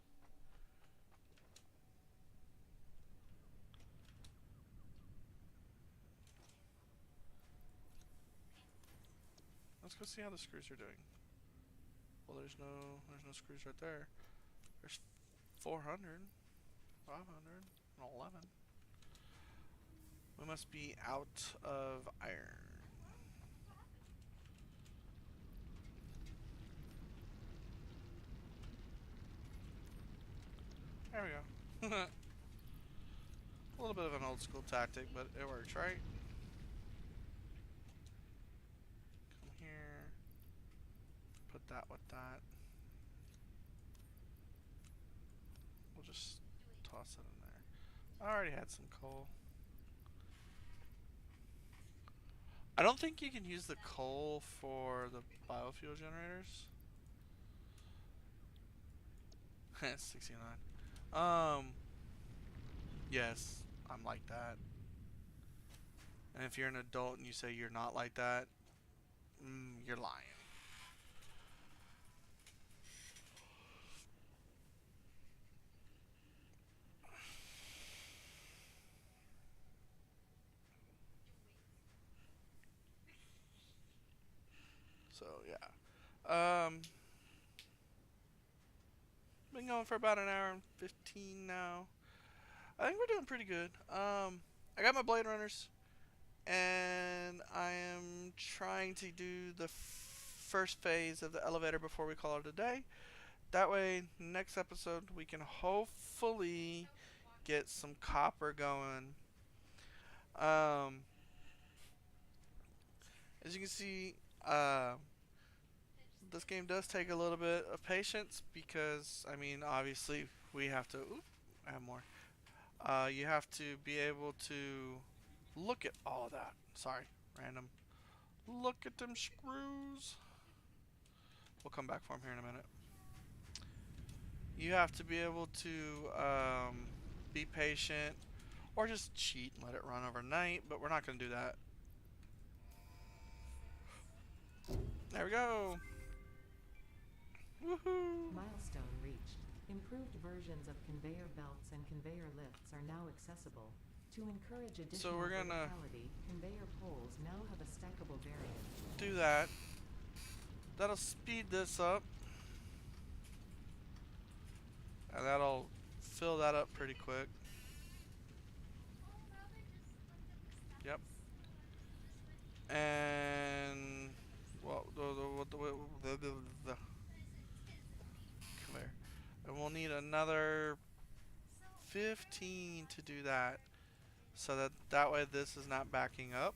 Let's go see how the screws are doing. Well, there's no screws right there. There's 400, 500, and 11. We must be out of iron. There we go. A little bit of an old school tactic, but it works, right? Come here. Put that with that. We'll just toss it in there. I already had some coal. I don't think you can use the coal for the biofuel generators. 69. Yes, I'm like that. And if you're an adult and you say you're not like that, you're lying. So yeah. Been going for about an hour and 15 now. I think we're doing pretty good. I got my blade runners, and I am trying to do the first phase of the elevator before we call it a day. That way, next episode we can hopefully get some copper going. Um, as you can see, this game does take a little bit of patience because, I mean, obviously we have to. Oop, I have more. You have to be able to look at all of that. Sorry, random. Look at them screws. We'll come back for them here in a minute. You have to be able to be patient or just cheat and let it run overnight, but we're not going to do that. There we go. Woohoo! Milestone reached. Improved versions of conveyor belts and conveyor lifts are now accessible. To encourage additional we're gonna verticality, conveyor poles now have a stackable variant. do that. That'll speed this up. And that'll fill that up pretty quick. Yep. And well, come here. And we'll need another 15 to do that, so that way this is not backing up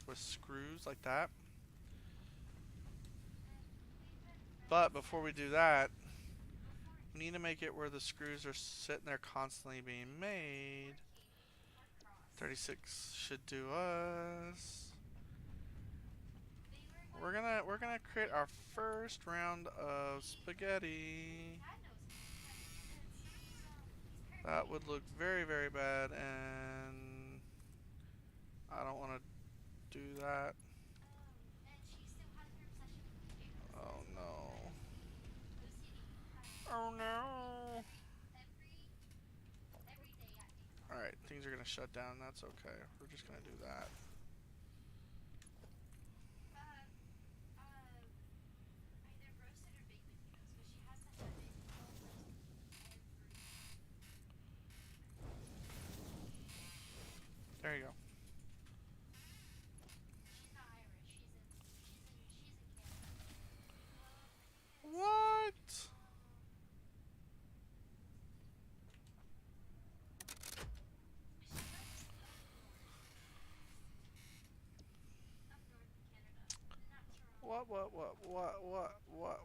with screws like that. But before we do that, we need to make it where the screws are sitting there constantly being made. 36 should do us. We're gonna create our first round of spaghetti. That would look very, very bad, and I don't want to do that. Oh no. Oh no. Alright, things are gonna shut down. That's okay. We're just gonna do that. There you go. What?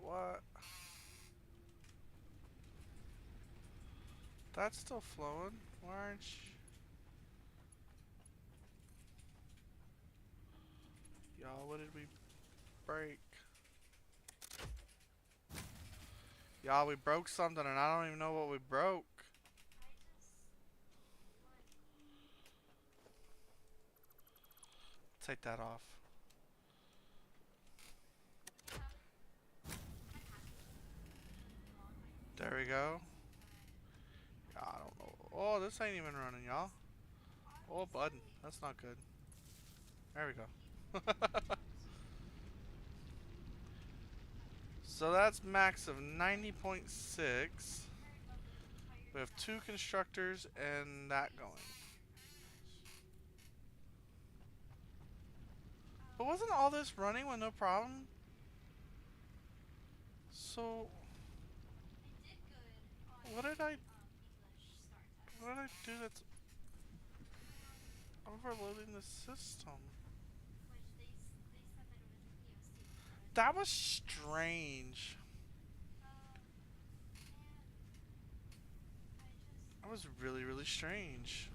What? That's still flowing. Why aren't you? y'all? What did we break? Y'all, we broke something and I don't even know what we broke. Take that off. There we go. I don't know. Oh, this ain't even running, y'all. Oh, button. That's not good. There we go. So that's max of 90.6. We have 2 constructors and that going. But wasn't all this running with no problem? So what did I do that's overloading the system? That was strange. That was really, really strange.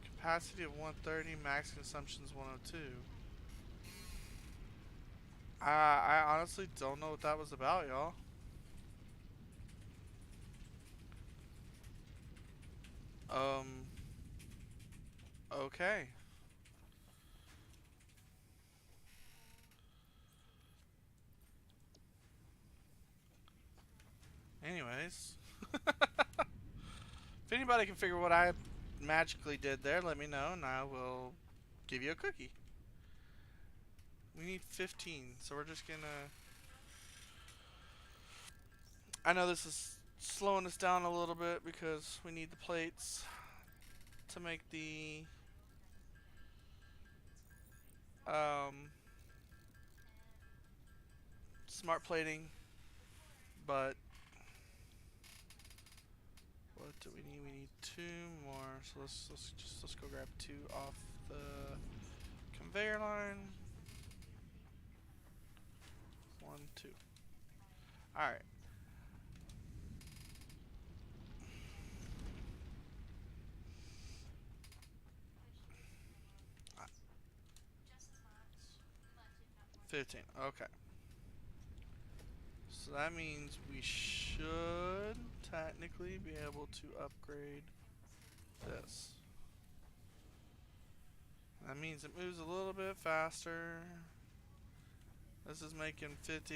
Capacity of 130, max consumption is 102. I honestly don't know what that was about, y'all. Um, okay. Anyways, if anybody can figure what I magically did there, let me know and I will give you a cookie. We need 15, so we're just gonna... I know this is slowing us down a little bit because we need the plates to make the um, smart plating, but what do we need? We need 2 more. So let's go grab 2 off the conveyor line. 1, 2. All right. Uh, 15. Okay. So that means we should technically be able to upgrade this. That means it moves a little bit faster. This is making 50.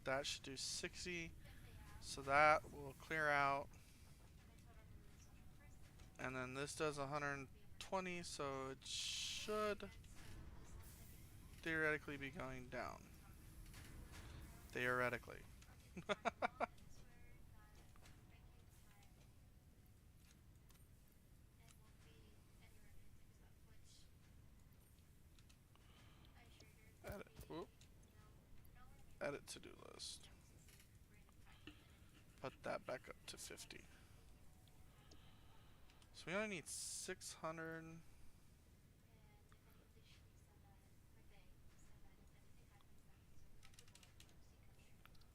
That should do 60. So that will clear out. And then this does 120, so it should theoretically be going down. Theoretically. Edit. Whoop. Edit to-do list. Put that back up to 50. So we only need 600.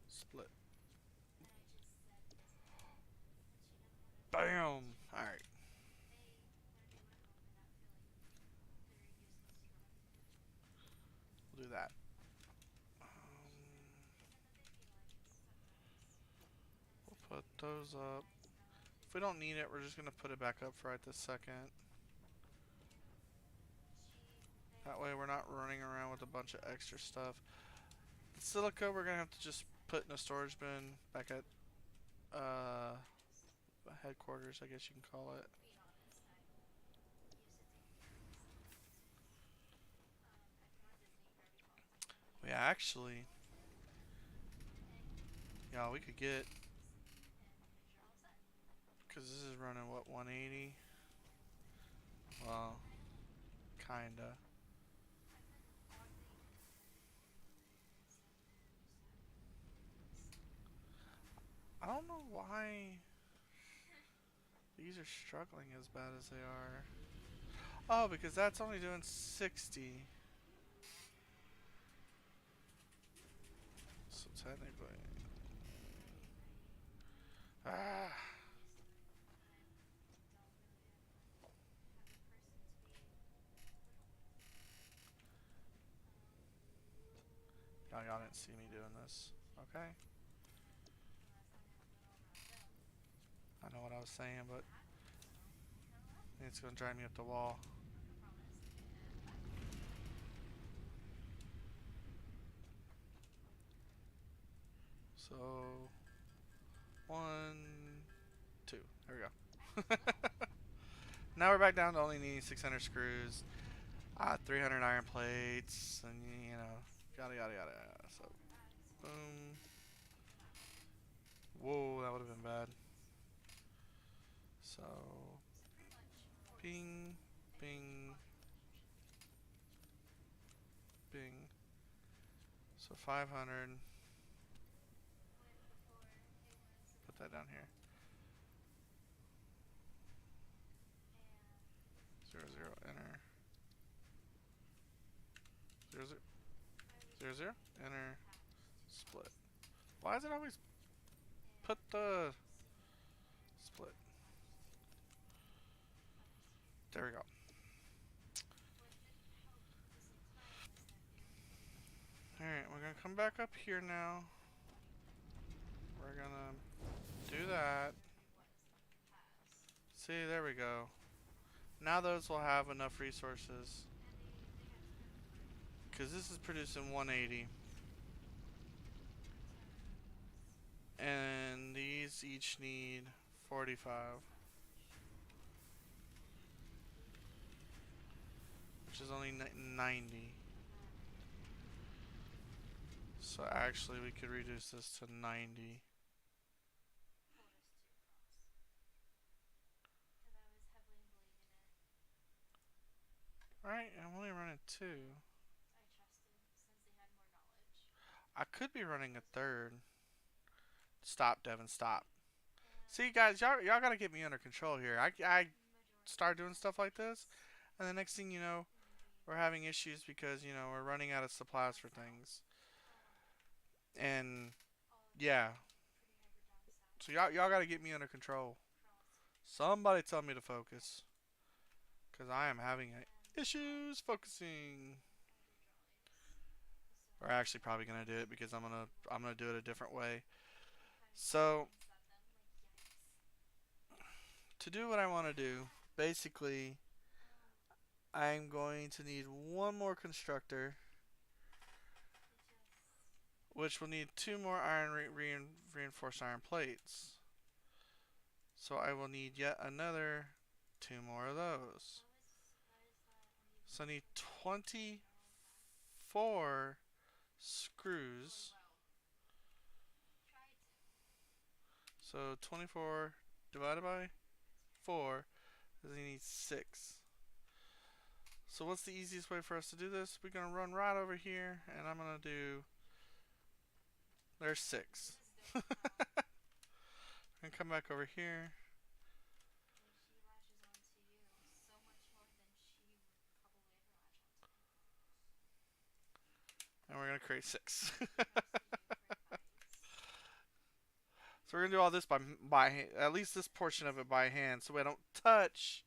Split. Bam! Alright. We'll do that. We'll put those up. If we don't need it, we're just going to put it back up for right this second. That way we're not running around with a bunch of extra stuff. The silica we're going to have to just put in a storage bin back at headquarters, I guess you can call it. We actually... Yeah, we could get... Because this is running, what, 180? Well, kinda. I don't know why these are struggling as bad as they are. Oh, because that's only doing 60. So technically... Ah! didn't see me doing this. Okay. I know what I was saying, but it's gonna drive me up the wall. So 1, 2. There we go. Now we're back down to only needing 600 screws, 300 iron plates, and you know, yada yada yada. So boom. Whoa, that would have been bad. So bing, bing, bing. So 500. Put that down here. 0, 0, enter. 0, 0, 0, 0, enter. Split. Why does it always put the split? There we go. Alright, we're gonna come back up here now. We're gonna do that. See, there we go. Now those will have enough resources. Because this is producing 180. And these each need 45. Which is only 90. So actually we could reduce this to 90. Alright, I'm only running 2. I could be running a third. Stop, Devin, stop. See, guys, y'all gotta get me under control here. I start doing stuff like this, and the next thing you know, we're having issues because, you know, we're running out of supplies for things. And, yeah. So y'all gotta get me under control. Somebody tell me to focus. Because I am having issues focusing. We're actually probably gonna do it because I'm gonna do it a different way. So to do what I want to do, basically, I'm going to need one more constructor, which will need 2 more reinforced iron plates. So I will need yet another 2 more of those. So I need 24 screws. So 24 divided by 4 is you need 6. So what's the easiest way for us to do this? We're going to run right over here, and I'm going to do... There's 6. And come back over here. And we're going to create 6. So we're going to do all this by at least this portion of it by hand, so we don't touch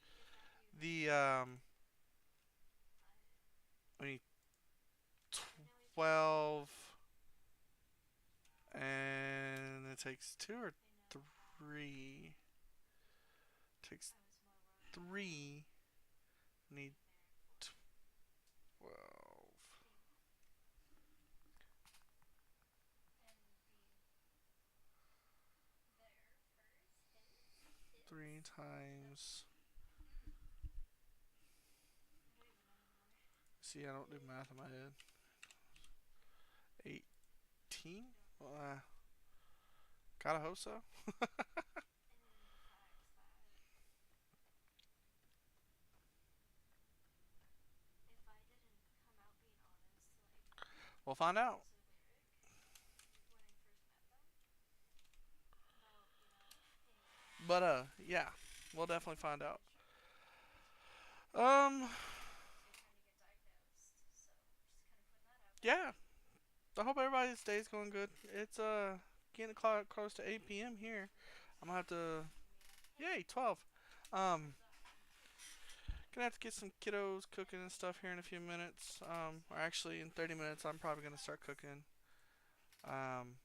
the we need 12, and it takes 2 or 3. It takes 3. Need 12. 3 times. See, I don't do math in my head. 18? Well, gotta hope so. We'll find out. But yeah, we'll definitely find out. Um, yeah. I hope everybody's day's going good. It's getting close to 8 p.m. here. I'm gonna have to. Yay, 12. Um, gonna have to get some kiddos cooking and stuff here in a few minutes. Or actually in 30 minutes, I'm probably gonna start cooking. Um,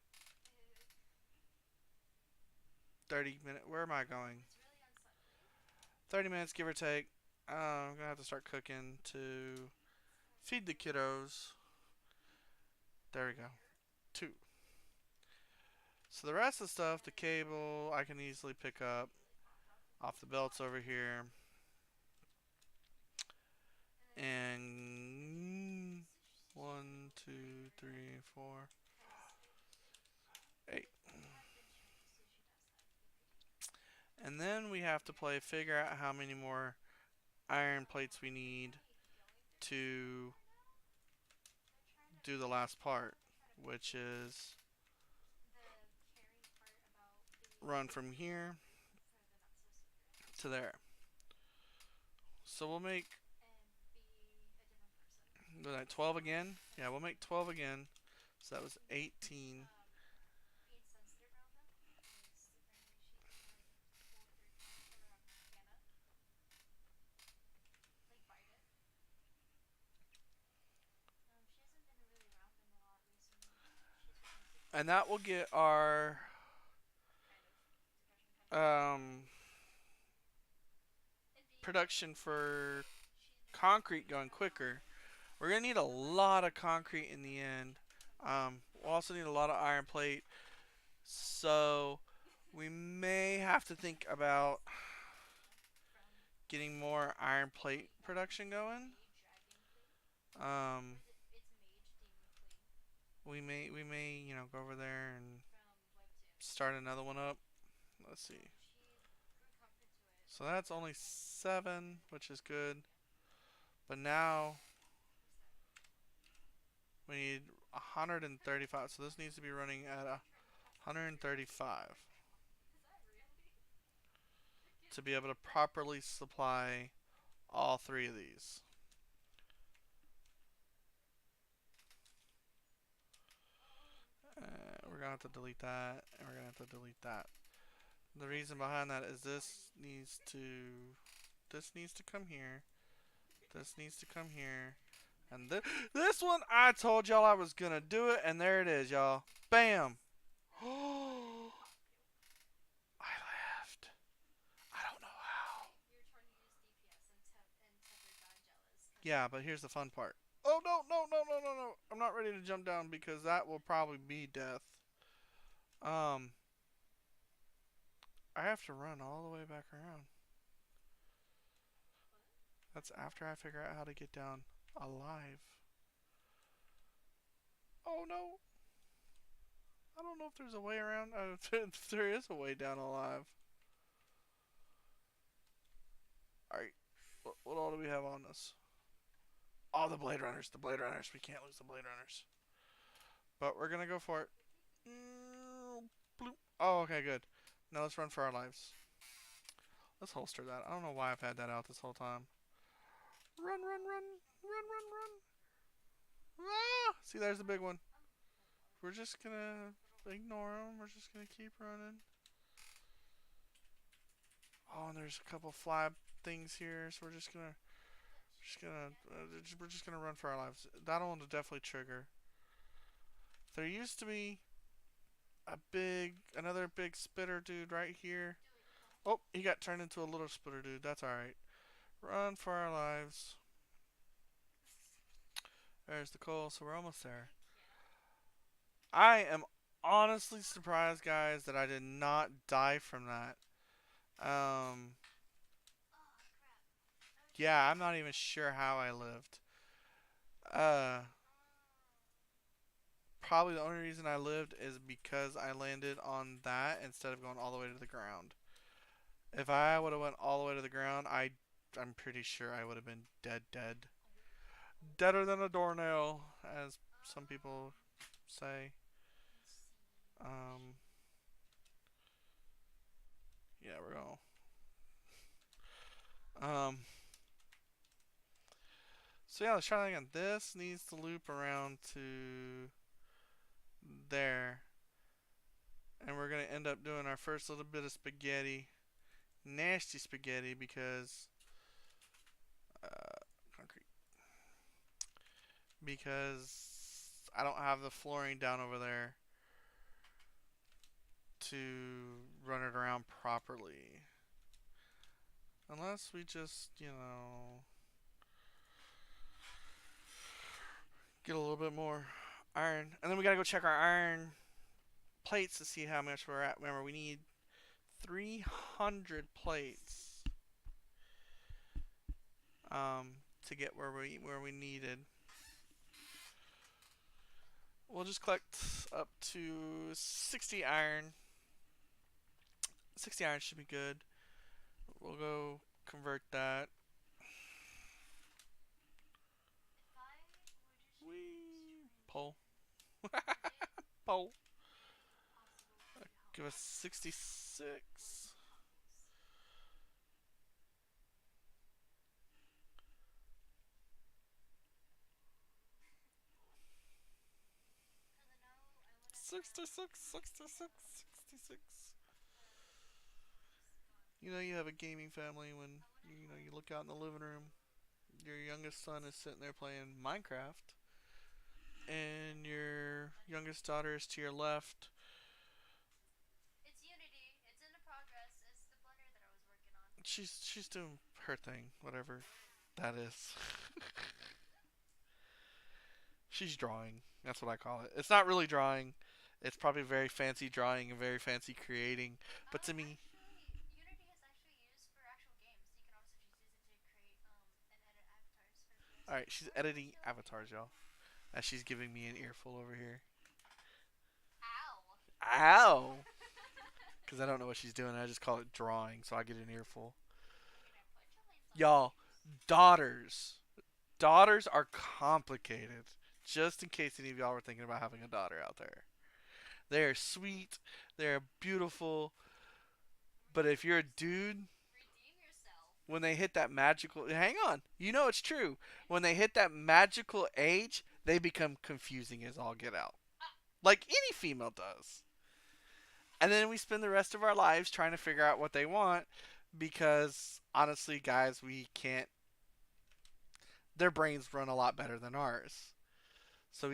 30 minutes. Where am I going? 30 minutes, give or take. I'm gonna have to start cooking to feed the kiddos. There we go. Two. So the rest of the stuff, the cable, I can easily pick up off the belts over here. And 1, 2, 3, 4, 8. And then we have to figure out how many more iron plates we need to do the last part, which is run from here to there. So we'll make like 12 again. Yeah, we'll make 12 again. So that was 18. And that will get our um, production for concrete going quicker. We're going to need a lot of concrete in the end. We'll also need a lot of iron plate. So we may have to think about getting more iron plate production going. Um, we may go over there and start another one up. Let's see. So that's only 7, which is good. But now we need 135. So this needs to be running at 135 to be able to properly supply all 3 of these. We're gonna have to delete that, and we're gonna have to delete that. The reason behind that is this needs to come here. This needs to come here. And this one, I told y'all I was gonna do it, and there it is, y'all. Bam! I left. I don't know how. Yeah, but here's the fun part. Oh no, no, no, no, no, no. I'm not ready to jump down because that will probably be death. Um, I have to run all the way back around. That's after I figure out how to get down alive. Oh no. I don't know if there's a way around. If there is a way down alive. Alright. What all do we have on us? Oh, the Blade Runners. The Blade Runners. We can't lose the Blade Runners. But we're going to go for it. Oh, okay, good. Now let's run for our lives. Let's holster that. I don't know why I've had that out this whole time. Run, run, run. Run, run, run. Ah! See, there's the big one. We're just going to ignore them. We're just going to keep running. Oh, and there's a couple fly things here, so we're just gonna run for our lives. That one will definitely trigger. There used to be another big spitter dude right here. Oh, he got turned into a little spitter dude. That's all right. Run for our lives. There's the coal, so we're almost there. I am honestly surprised, guys, that I did not die from that. Um, yeah, I'm not even sure how I lived. Uh, Probably the only reason I lived is because I landed on that instead of going all the way to the ground. If I would have went all the way to the ground, I'm pretty sure I would have been dead. Deader than a doornail, as some people say. Um, yeah, we're going. So yeah, let's try that again. This needs to loop around to there. And we're going to end up doing our first little bit of spaghetti. Nasty spaghetti because concrete. Because I don't have the flooring down over there. to run it around properly. Unless we just, get a little bit more iron. And then we gotta go check our iron plates to see how much we're at. Remember, we need 300 plates to get where we needed. We'll just collect up to 60 iron. 60 iron should be good. We'll go convert that. Wee pull. Pull. Give us 66. Sixty-six. You have a gaming family when you look out in the living room. Your youngest son is sitting there playing Minecraft, and your youngest daughter is to your left. She's doing her thing, whatever that is. She's drawing. That's what I call it. It's not really drawing. It's probably very fancy drawing and very fancy creating. But to me, all right, she's editing avatars, y'all, as she's giving me an earful over here. Ow! Because I don't know what she's doing. I just call it drawing, so I get an earful. Y'all, daughters. Daughters are complicated. Just in case any of y'all were thinking about having a daughter out there. They are sweet. They're beautiful. But if you're a dude, when they hit that magical. Hang on. It's true. When they hit that magical age, they become confusing as all get out. Like any female does. And then we spend the rest of our lives trying to figure out what they want because honestly, guys, we can't. Their brains run a lot better than ours. So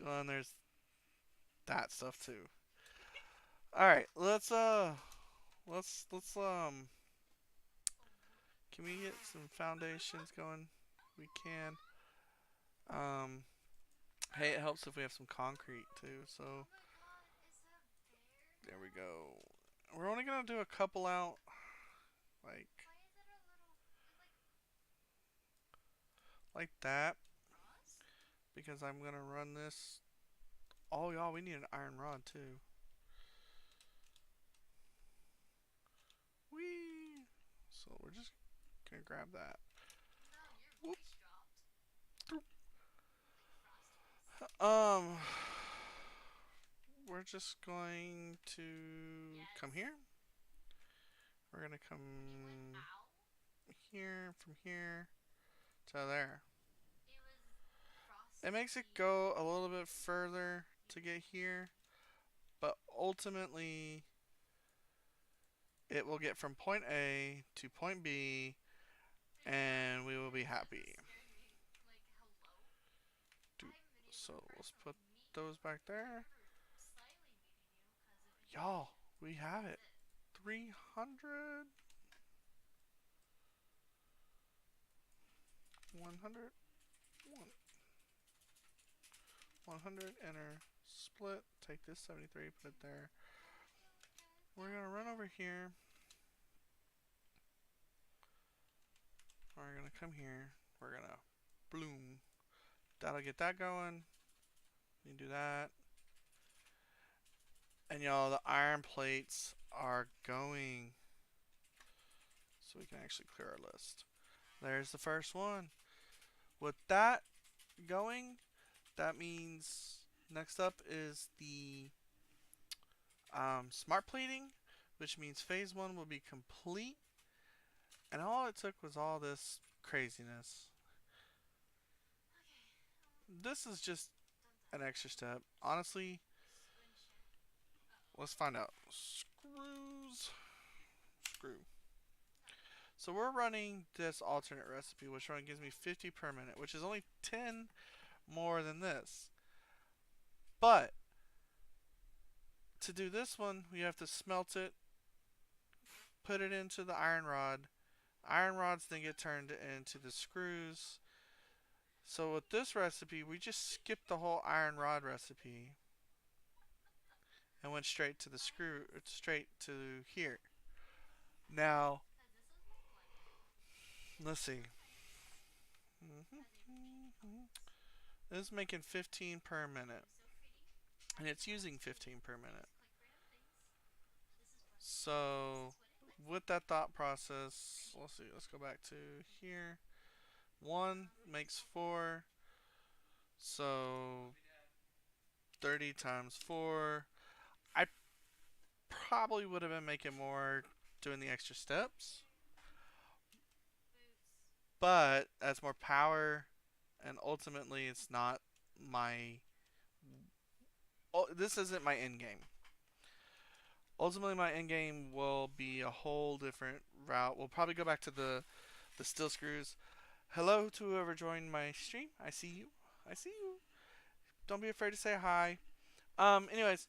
and there's that stuff too. All right, let's can we get some foundations going? We can. Um hey, it helps if we have some concrete too. So there we go. We're only going to do a couple out like like that because I'm going to run this. Oh, y'all, we need an iron rod too. Whee! So we're just gonna grab that. Whoop. Um, we're just going to come here. We're gonna come here, from here to there. It makes it go a little bit further to get here, but ultimately it will get from point A to point B and we will be happy. So let's put those back there. Y'all, we have it. 300. 100. 100. Enter. Split. Take this 73. Put it there. We're going to run over here. We're going to come here. We're going to bloom. That'll get that going. You can do that. And y'all, the iron plates are going. So we can actually clear our list. There's the first one. With that going, that means next up is the smart plating, which means phase one will be complete. And all it took was all this craziness. This is just an extra step. Honestly, let's find out. Screw. So we're running this alternate recipe, which only gives me 50 per minute, which is only 10 more than this. But to do this one, we have to smelt it, put it into the iron rod. Iron rods then get turned into the screws. So with this recipe, we just skipped the whole iron rod recipe and went straight to the screw, straight to here. Now, let's see. This is making 15 per minute, and it's using 15 per minute. So, with that thought process, let's see. Let's go back to here. One makes four, so 30 times four. I probably would have been making more doing the extra steps, but that's more power, and ultimately, it's not my. Oh, this isn't my end game. Ultimately, my end game will be a whole different route. We'll probably go back to the steel screws. Hello to whoever joined my stream. I see you. I see you. Don't be afraid to say hi. Anyways,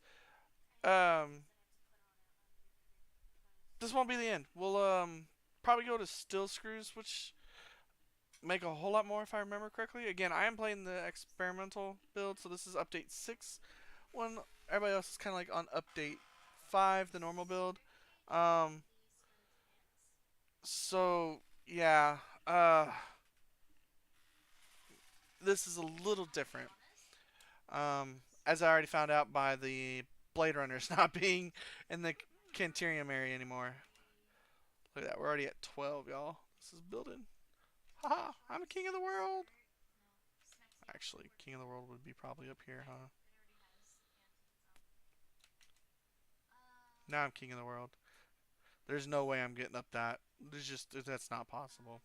um, this won't be the end. We'll probably go to steel screws, which make a whole lot more if I remember correctly. Again, I am playing the experimental build, so this is update 6. When everybody else is kind of like on update 5, the normal build. Um, so yeah, this is a little different. As I already found out by the Blade Runners not being in the Cantirium area anymore. Look at that, we're already at 12, y'all. This is building. Haha, I'm a king of the world. Actually, king of the world would be probably up here, huh? Now I'm king of the world. There's no way I'm getting up that. There's just that's not possible.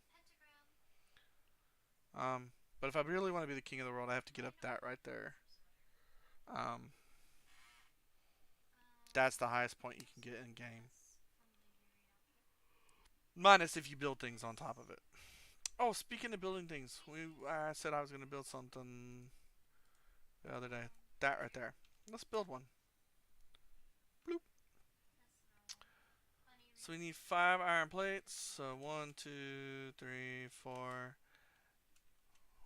Um, but if I really want to be the king of the world, I have to get up that right there. Um, that's the highest point you can get in game. Minus if you build things on top of it. Oh, speaking of building things, I said I was gonna build something the other day. That right there. Let's build one. Bloop. So we need 5 iron plates. So 1, 2, 3, 4.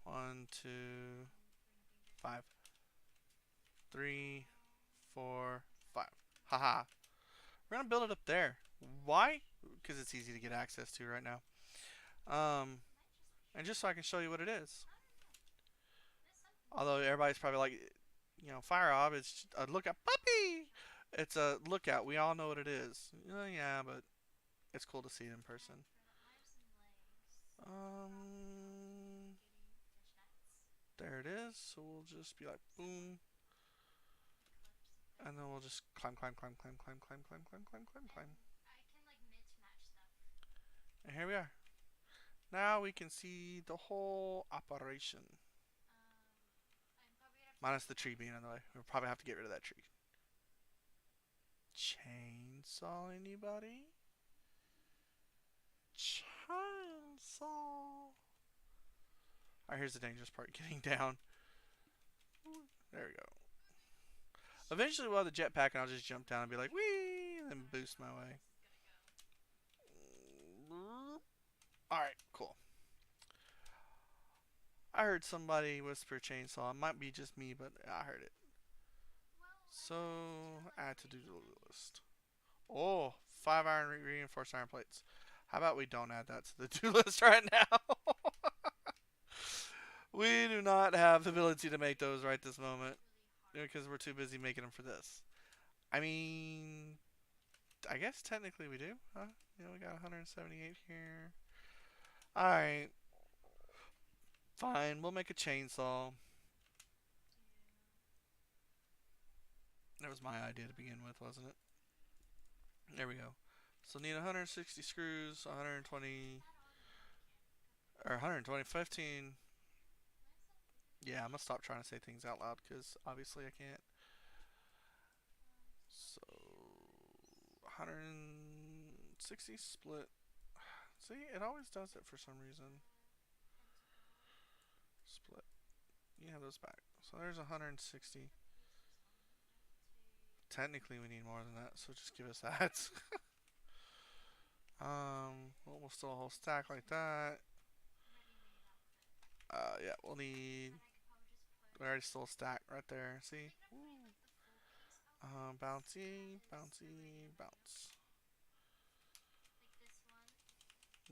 1, 2, 5. 3, 4, 5. Haha. We're gonna build it up there. Why? Because it's easy to get access to right now. Um, and just so I can show you what it is. Although everybody's probably like, Fire Ob, it's a lookout puppy. It's a lookout. We all know what it is. Yeah, but it's cool to see it in person. Um, there it is. So we'll just be like, boom. And then we'll just climb, climb, climb, climb, climb, climb, climb, climb, climb, climb, climb. And here we are. Now we can see the whole operation. Minus the tree being in the way. We'll probably have to get rid of that tree. Chainsaw, anybody? Chainsaw. Alright, here's the dangerous part. Getting down. There we go. Eventually we'll have the jetpack and I'll just jump down and be like, whee! And then boost my way. Alright, cool. I heard somebody whisper chainsaw. It might be just me, but I heard it. So, add to do list. Oh, 5 iron reinforced iron plates. How about we don't add that to the do list right now? We do not have the ability to make those right this moment because we're too busy making them for this. I mean, I guess technically we do, huh? We got 178 here. Alright, fine. We'll make a chainsaw. That was my idea to begin with, wasn't it? There we go. So need 160 screws, 120, or 120, 15. Yeah, I'm gonna stop trying to say things out loud because obviously I can't. So 160 split. See, it always does it for some reason. Split. You have those back. So there's 160. Technically, we need more than that, so just give us that. Well, we'll still a whole stack like that. Yeah, we'll need. We already stole a stack right there. See? Woo. Bouncy, bouncy, bounce.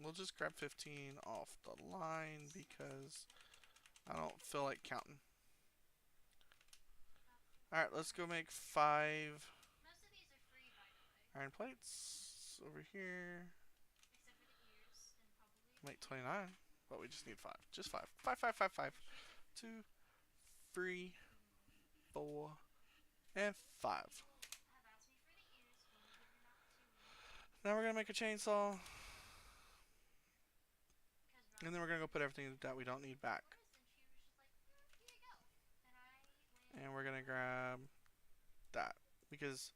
We'll just grab 15 off the line because I don't feel like counting. Alright, let's go make 5 iron plates over here. Make 29, but we just need 5. Just 5. 5, 5, 5, 5. 2, 3, 4, and 5. Now we're gonna make a chainsaw, and then we're gonna go put everything that we don't need back. And we're gonna grab that because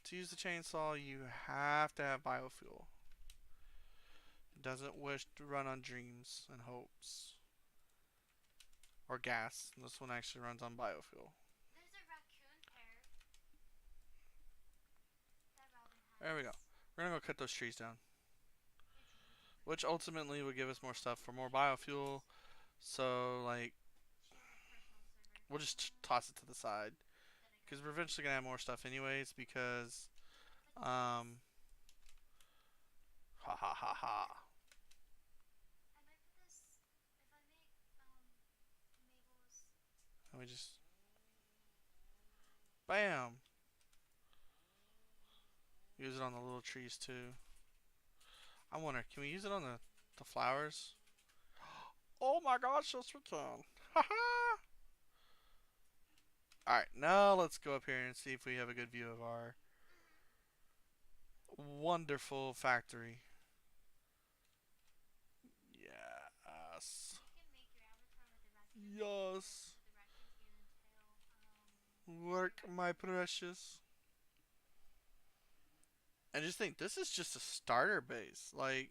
to use the chainsaw, you have to have biofuel. It doesn't wish to run on dreams and hopes or gas. This one actually runs on biofuel. There we go. We're gonna go cut those trees down, which ultimately will give us more stuff for more biofuel. So like, we'll just toss it to the side because we're eventually gonna have more stuff anyways. Because ha ha ha ha. And we just bam. Use it on the little trees too. I wonder, can we use it on the flowers? Oh my gosh, yes we can. Haha. Alright, now let's go up here and see if we have a good view of our wonderful factory. Yes. Yes. Work, my precious. And just think, this is just a starter base. Like,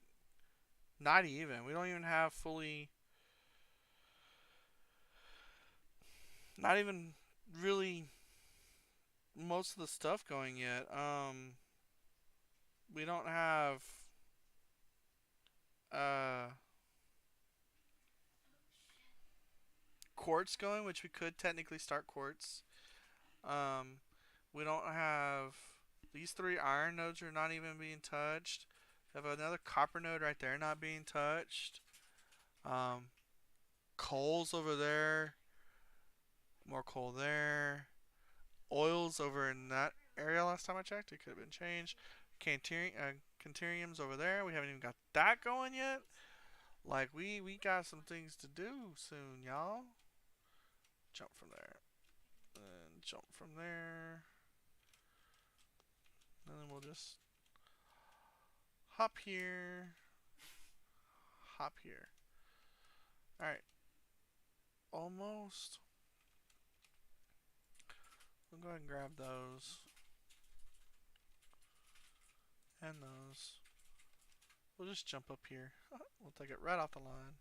not even. We don't even have fully. Not even really most of the stuff going yet. We don't have. Uh. Quartz going, which we could technically start quartz. Um, we don't have these 3 iron nodes are not even being touched. We have another copper node right there not being touched. Um, coals over there, more coal there. Oils over in that area last time I checked. It could have been changed. Canteriums over there. We haven't even got that going yet. Like we got some things to do soon, y'all. Jump from there. And jump from there. And then we'll just hop here. Hop here. Alright. Almost. We'll go ahead and grab those. And those. We'll just jump up here. We'll take it right off the line.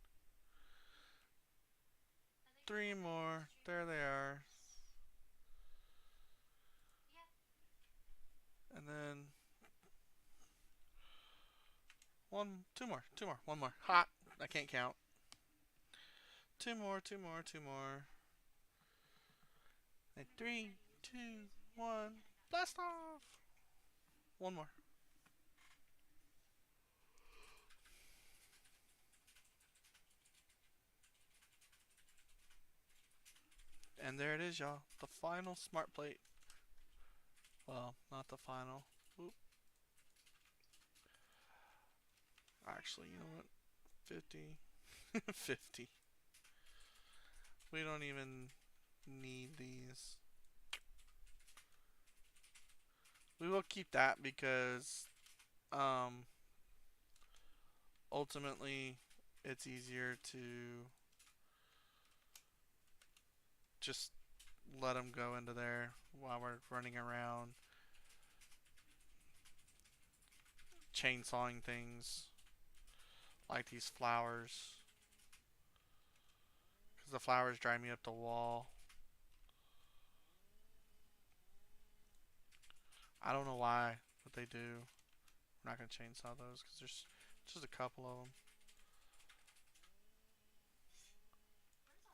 3 more. There they are. And then 2 more, 2 more, 1 more. Hot. I can't count. 2 more, 2 more, 2 more. And 3, 2, 1. Blast off. 1 more. And there it is, y'all. The final smart plate. Well, not the final. Oop. Actually, you know what? 50. 50. We don't even need these. We will keep that because ultimately it's easier to just let them go into there while we're running around chainsawing things like these flowers because the flowers drive me up the wall. I don't know why, but they do. We're not gonna chainsaw those because there's just a couple of them.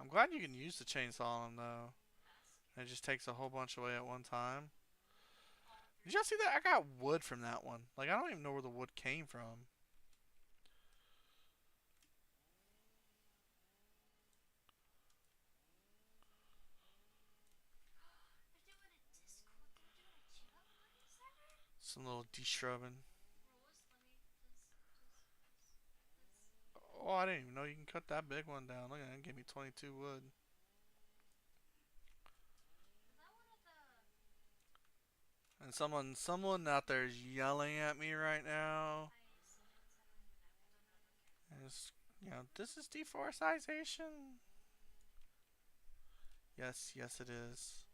I'm glad you can use the chainsaw on them though. It just takes a whole bunch away at one time. Did y'all see that? I got wood from that one. Like I don't even know where the wood came from. Some little de-shrubbing. Oh, I didn't even know you can cut that big one down. Look at that, it gave me 22 wood. And someone out there is yelling at me right now. And it's, this is deforestation. Yes, yes it is.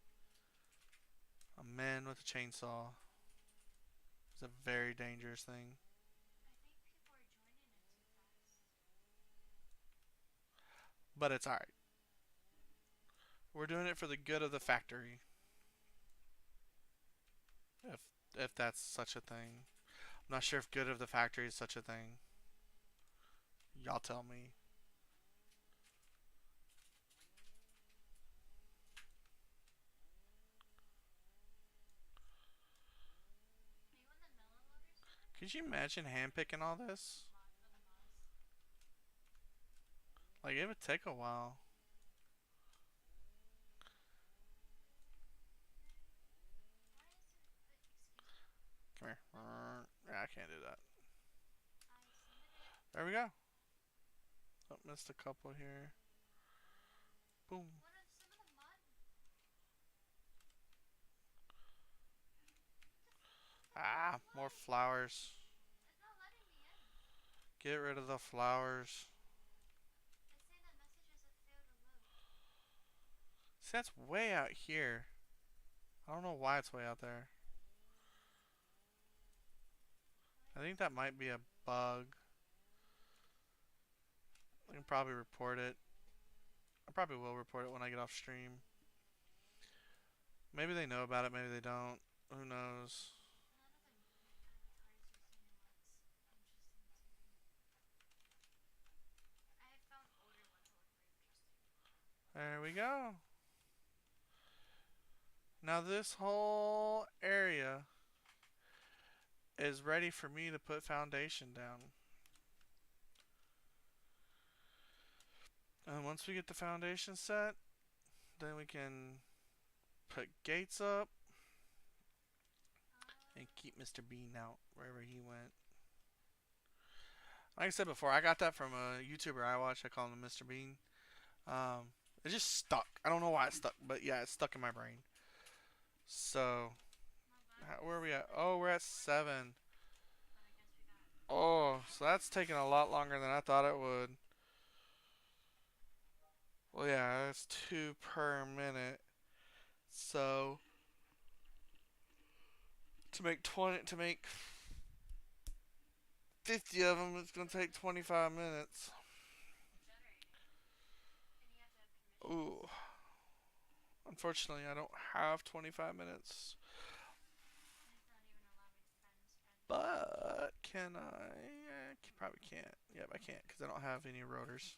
A man with a chainsaw is a very dangerous thing. But it's alright. We're doing it for the good of the factory. If if that's such a thing. I'm not sure if good of the factory is such a thing. Y'all tell me. Could you imagine handpicking all this? Like it would take a while. Come here. Yeah, I can't do that. There we go. Oh, missed a couple here. Boom. Ah, more flowers. Get rid of the flowers. See, that's way out here. I don't know why it's way out there. I think that might be a bug. I can probably report it. I probably will report it when I get off stream. Maybe they know about it, maybe they don't. Who knows? There we go. Now this whole area is ready for me to put foundation down. And once we get the foundation set, then we can put gates up and keep Mr. Bean out wherever he went. Like I said before, I got that from a YouTuber I watch. I call him Mr. Bean. It just stuck. I don't know why it stuck, but yeah, it stuck in my brain. So, where are we at? Oh, we're at 7. Oh, so that's taking a lot longer than I thought it would. Well, yeah, that's 2 per minute. So, to make 50 of them, it's gonna take 25 minutes. Ooh, unfortunately, I don't have 25 minutes. But can I? Probably can't. Yep, I can't because I don't have any rotors.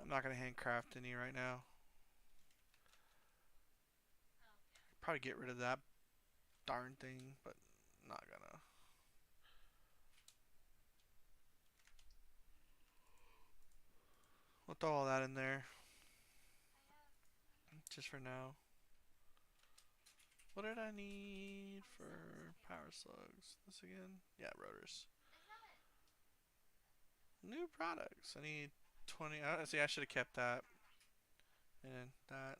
I'm not gonna handcraft any right now. Probably get rid of that darn thing, but not gonna. We'll throw all that in there just for now. What did I need for power slugs? This again? Yeah, rotors. New products. I need 20. See, I should have kept that and that,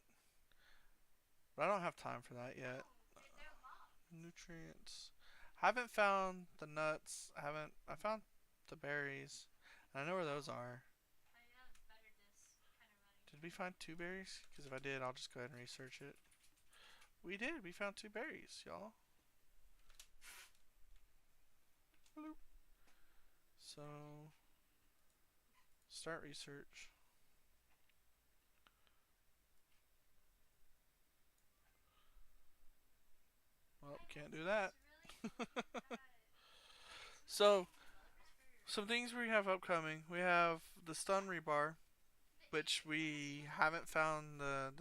but I don't have time for that yet. Nutrients. Haven't found the nuts. I haven't. I found the berries. And I know where those are. Did we find 2 berries? Because if I did, I'll just go ahead and research it. We did. We found 2 berries, y'all. Bloop. So, start research. Well, can't do that. So, some things we have upcoming. We have the stun rebar, which we haven't found the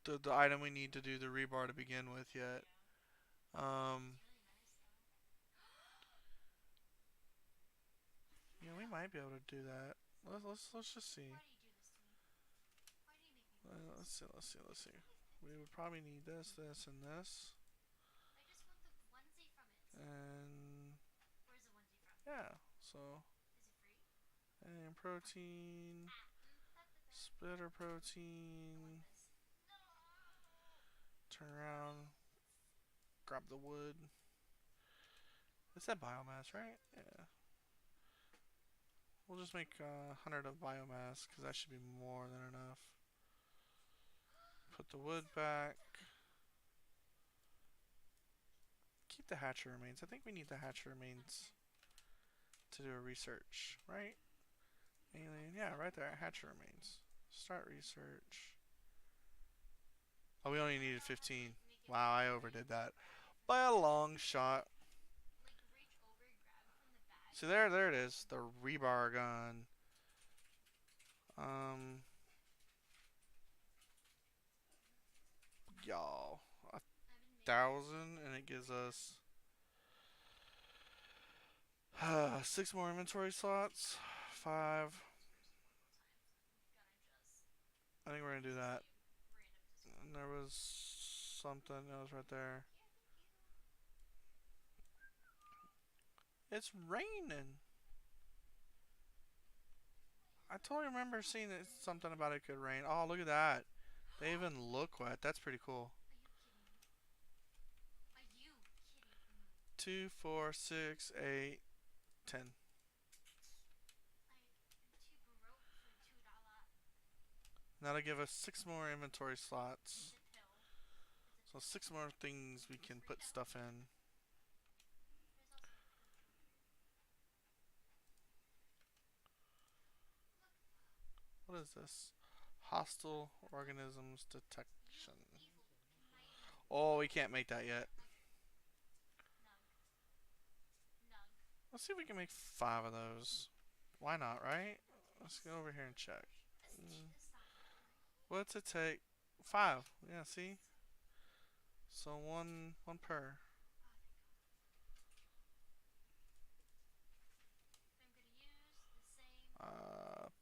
the item we need to do the rebar to begin with yet. Um, yeah, we might be able to do that. Let's just see. Let's see. We would probably need this, and this, and yeah. So, and protein, splitter protein. Turn around, grab the wood. It's that biomass, right? Yeah. We'll just make 100 of biomass because that should be more than enough. Put the wood back. Keep the hatcher remains. I think we need the hatcher remains to do a research, right? Alien, yeah, right there. Hatcher remains. Start research. Oh, we only needed 15. Wow, I overdid that by a long shot. See there it is. The rebar gun. Um, y'all, 1,000, and it gives us 6 more inventory slots. 5. I think we're gonna do that. And there was something that was right there. It's raining. I totally remember seeing something about it could rain. Oh, look at that. They even look wet. That's pretty cool. 2, 4, 6, 8, 10. That'll give us 6 more inventory slots. So 6 more things we can put stuff in. What is this? Hostile organisms detection. Oh, we can't make that yet. Let's see if we can make 5 of those. Why not, right? Let's go over here and check. What's it take? 5. Yeah, see? So one per.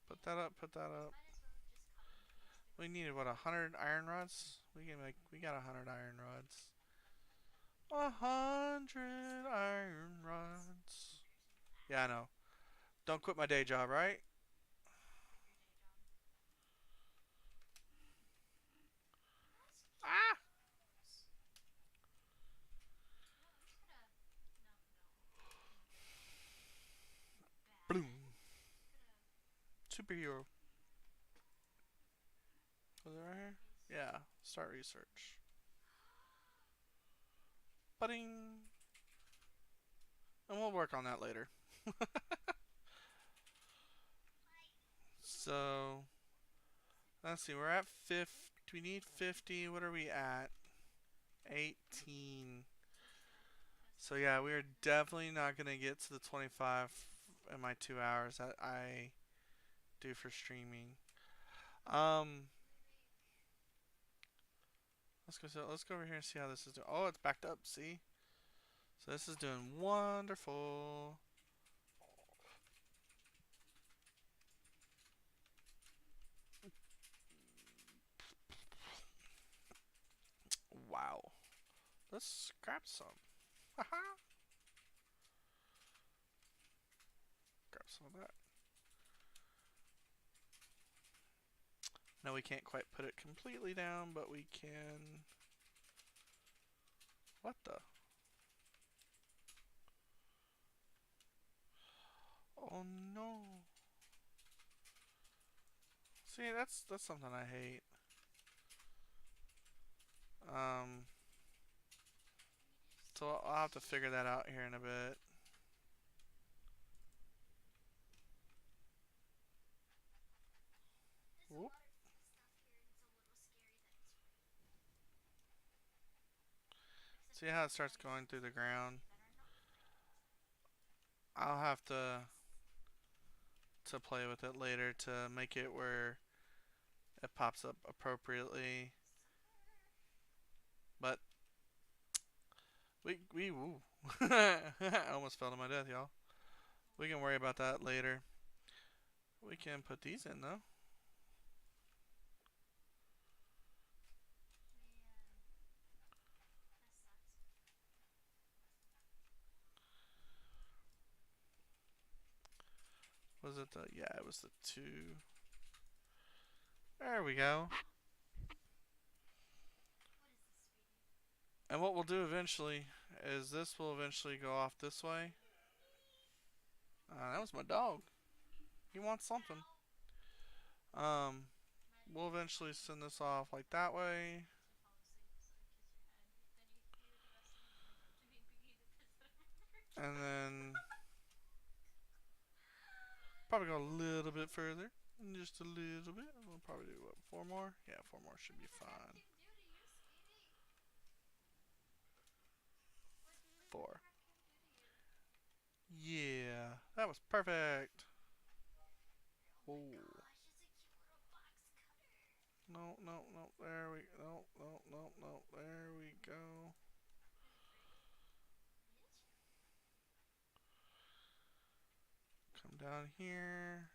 Put that up, put that up. We needed what, 100 iron rods? We got 100 iron rods. 100 iron rods. Yeah, I know. Don't quit my day job, right? Ah! Boom. Superhero. Was it right here? Yeah. Start research. Budding. And we'll work on that later. So, let's see. We're at 50. We need 50. What are we at? 18. So, yeah, we are definitely not going to get to the 25 in my 2 hours that I do for streaming. Um, let's go over here and see how this is doing. Oh, it's backed up. See? So this is doing wonderful. Wow. Let's scrap some. Haha. Grab some of that. No, we can't quite put it completely down, but we can. What the? Oh no. See, that's something I hate. Um, so I'll have to figure that out here in a bit. Whoop. See how it starts going through the ground? I'll have to play with it later to make it where it pops up appropriately. But we woo. I almost fell to my death, y'all. We can worry about that later. We can put these in though. Was it the yeah, it was the 2. There we go. And what we'll do eventually is this will eventually go off this way. That was my dog. He wants something. Um, we'll eventually send this off like that way. And then probably go a little bit further. Just a little bit. We'll probably do what, 4 more? Yeah, 4 more should be fine. 4. Yeah, that was perfect. Oh. No, no, no. There we no, no, no, no. There we go. Come down here.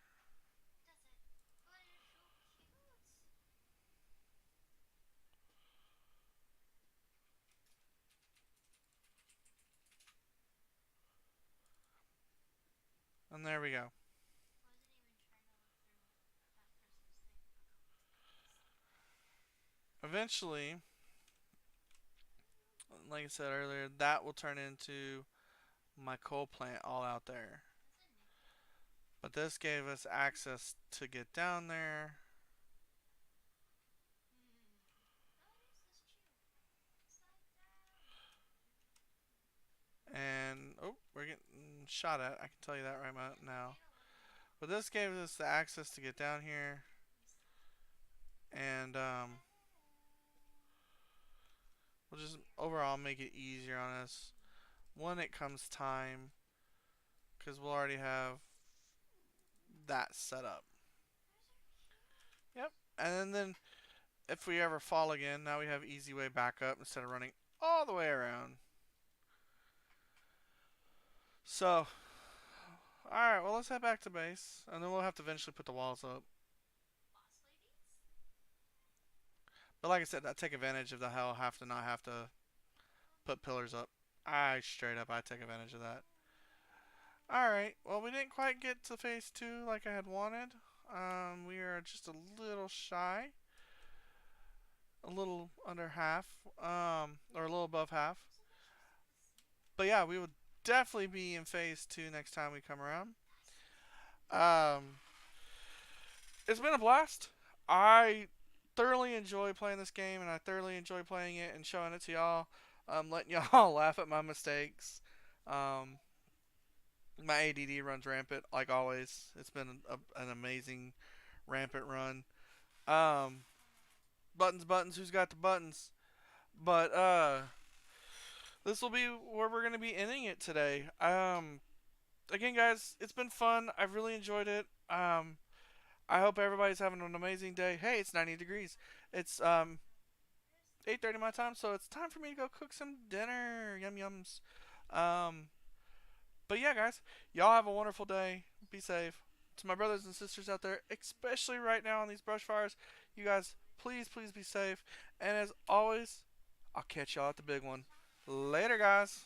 And there we go. Eventually, like I said earlier, that will turn into my coal plant all out there. But this gave us access to get down there. And, oh, we're getting shot at. I can tell you that right now. But this gave us the access to get down here. And, we'll just overall make it easier on us when it comes time. Because we'll already have that set up. Yep. And then if we ever fall again, now we have easy way back up instead of running all the way around. So, alright, well, let's head back to base. And then we'll have to eventually put the walls up. But like I said, I take advantage of the hell have to not have to put pillars up. I take advantage of that. Alright, well, we didn't quite get to phase 2 like I had wanted. We are just a little shy. A little under half. Or a little above half. But yeah, we will definitely be in phase 2 next time we come around. It's been a blast. I thoroughly enjoy playing this game, and I thoroughly enjoy playing it and showing it to y'all. Letting y'all laugh at my mistakes. Um, my ADD runs rampant, like always. It's been an amazing rampant run. Um, buttons, buttons. Who's got the buttons? But this will be where we're gonna be ending it today. Again, guys, it's been fun. I've really enjoyed it. I hope everybody's having an amazing day. Hey, it's 90 degrees. It's 8:30 my time, so it's time for me to go cook some dinner. Yum yums. Um, but yeah, guys, y'all have a wonderful day. Be safe. To my brothers and sisters out there, especially right now on these brush fires, you guys, please, please be safe. And as always, I'll catch y'all at the big one. Later, guys.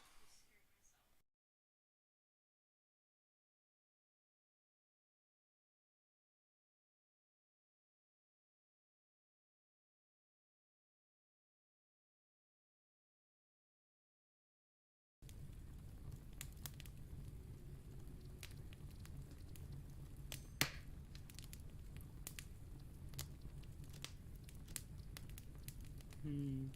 Hmm.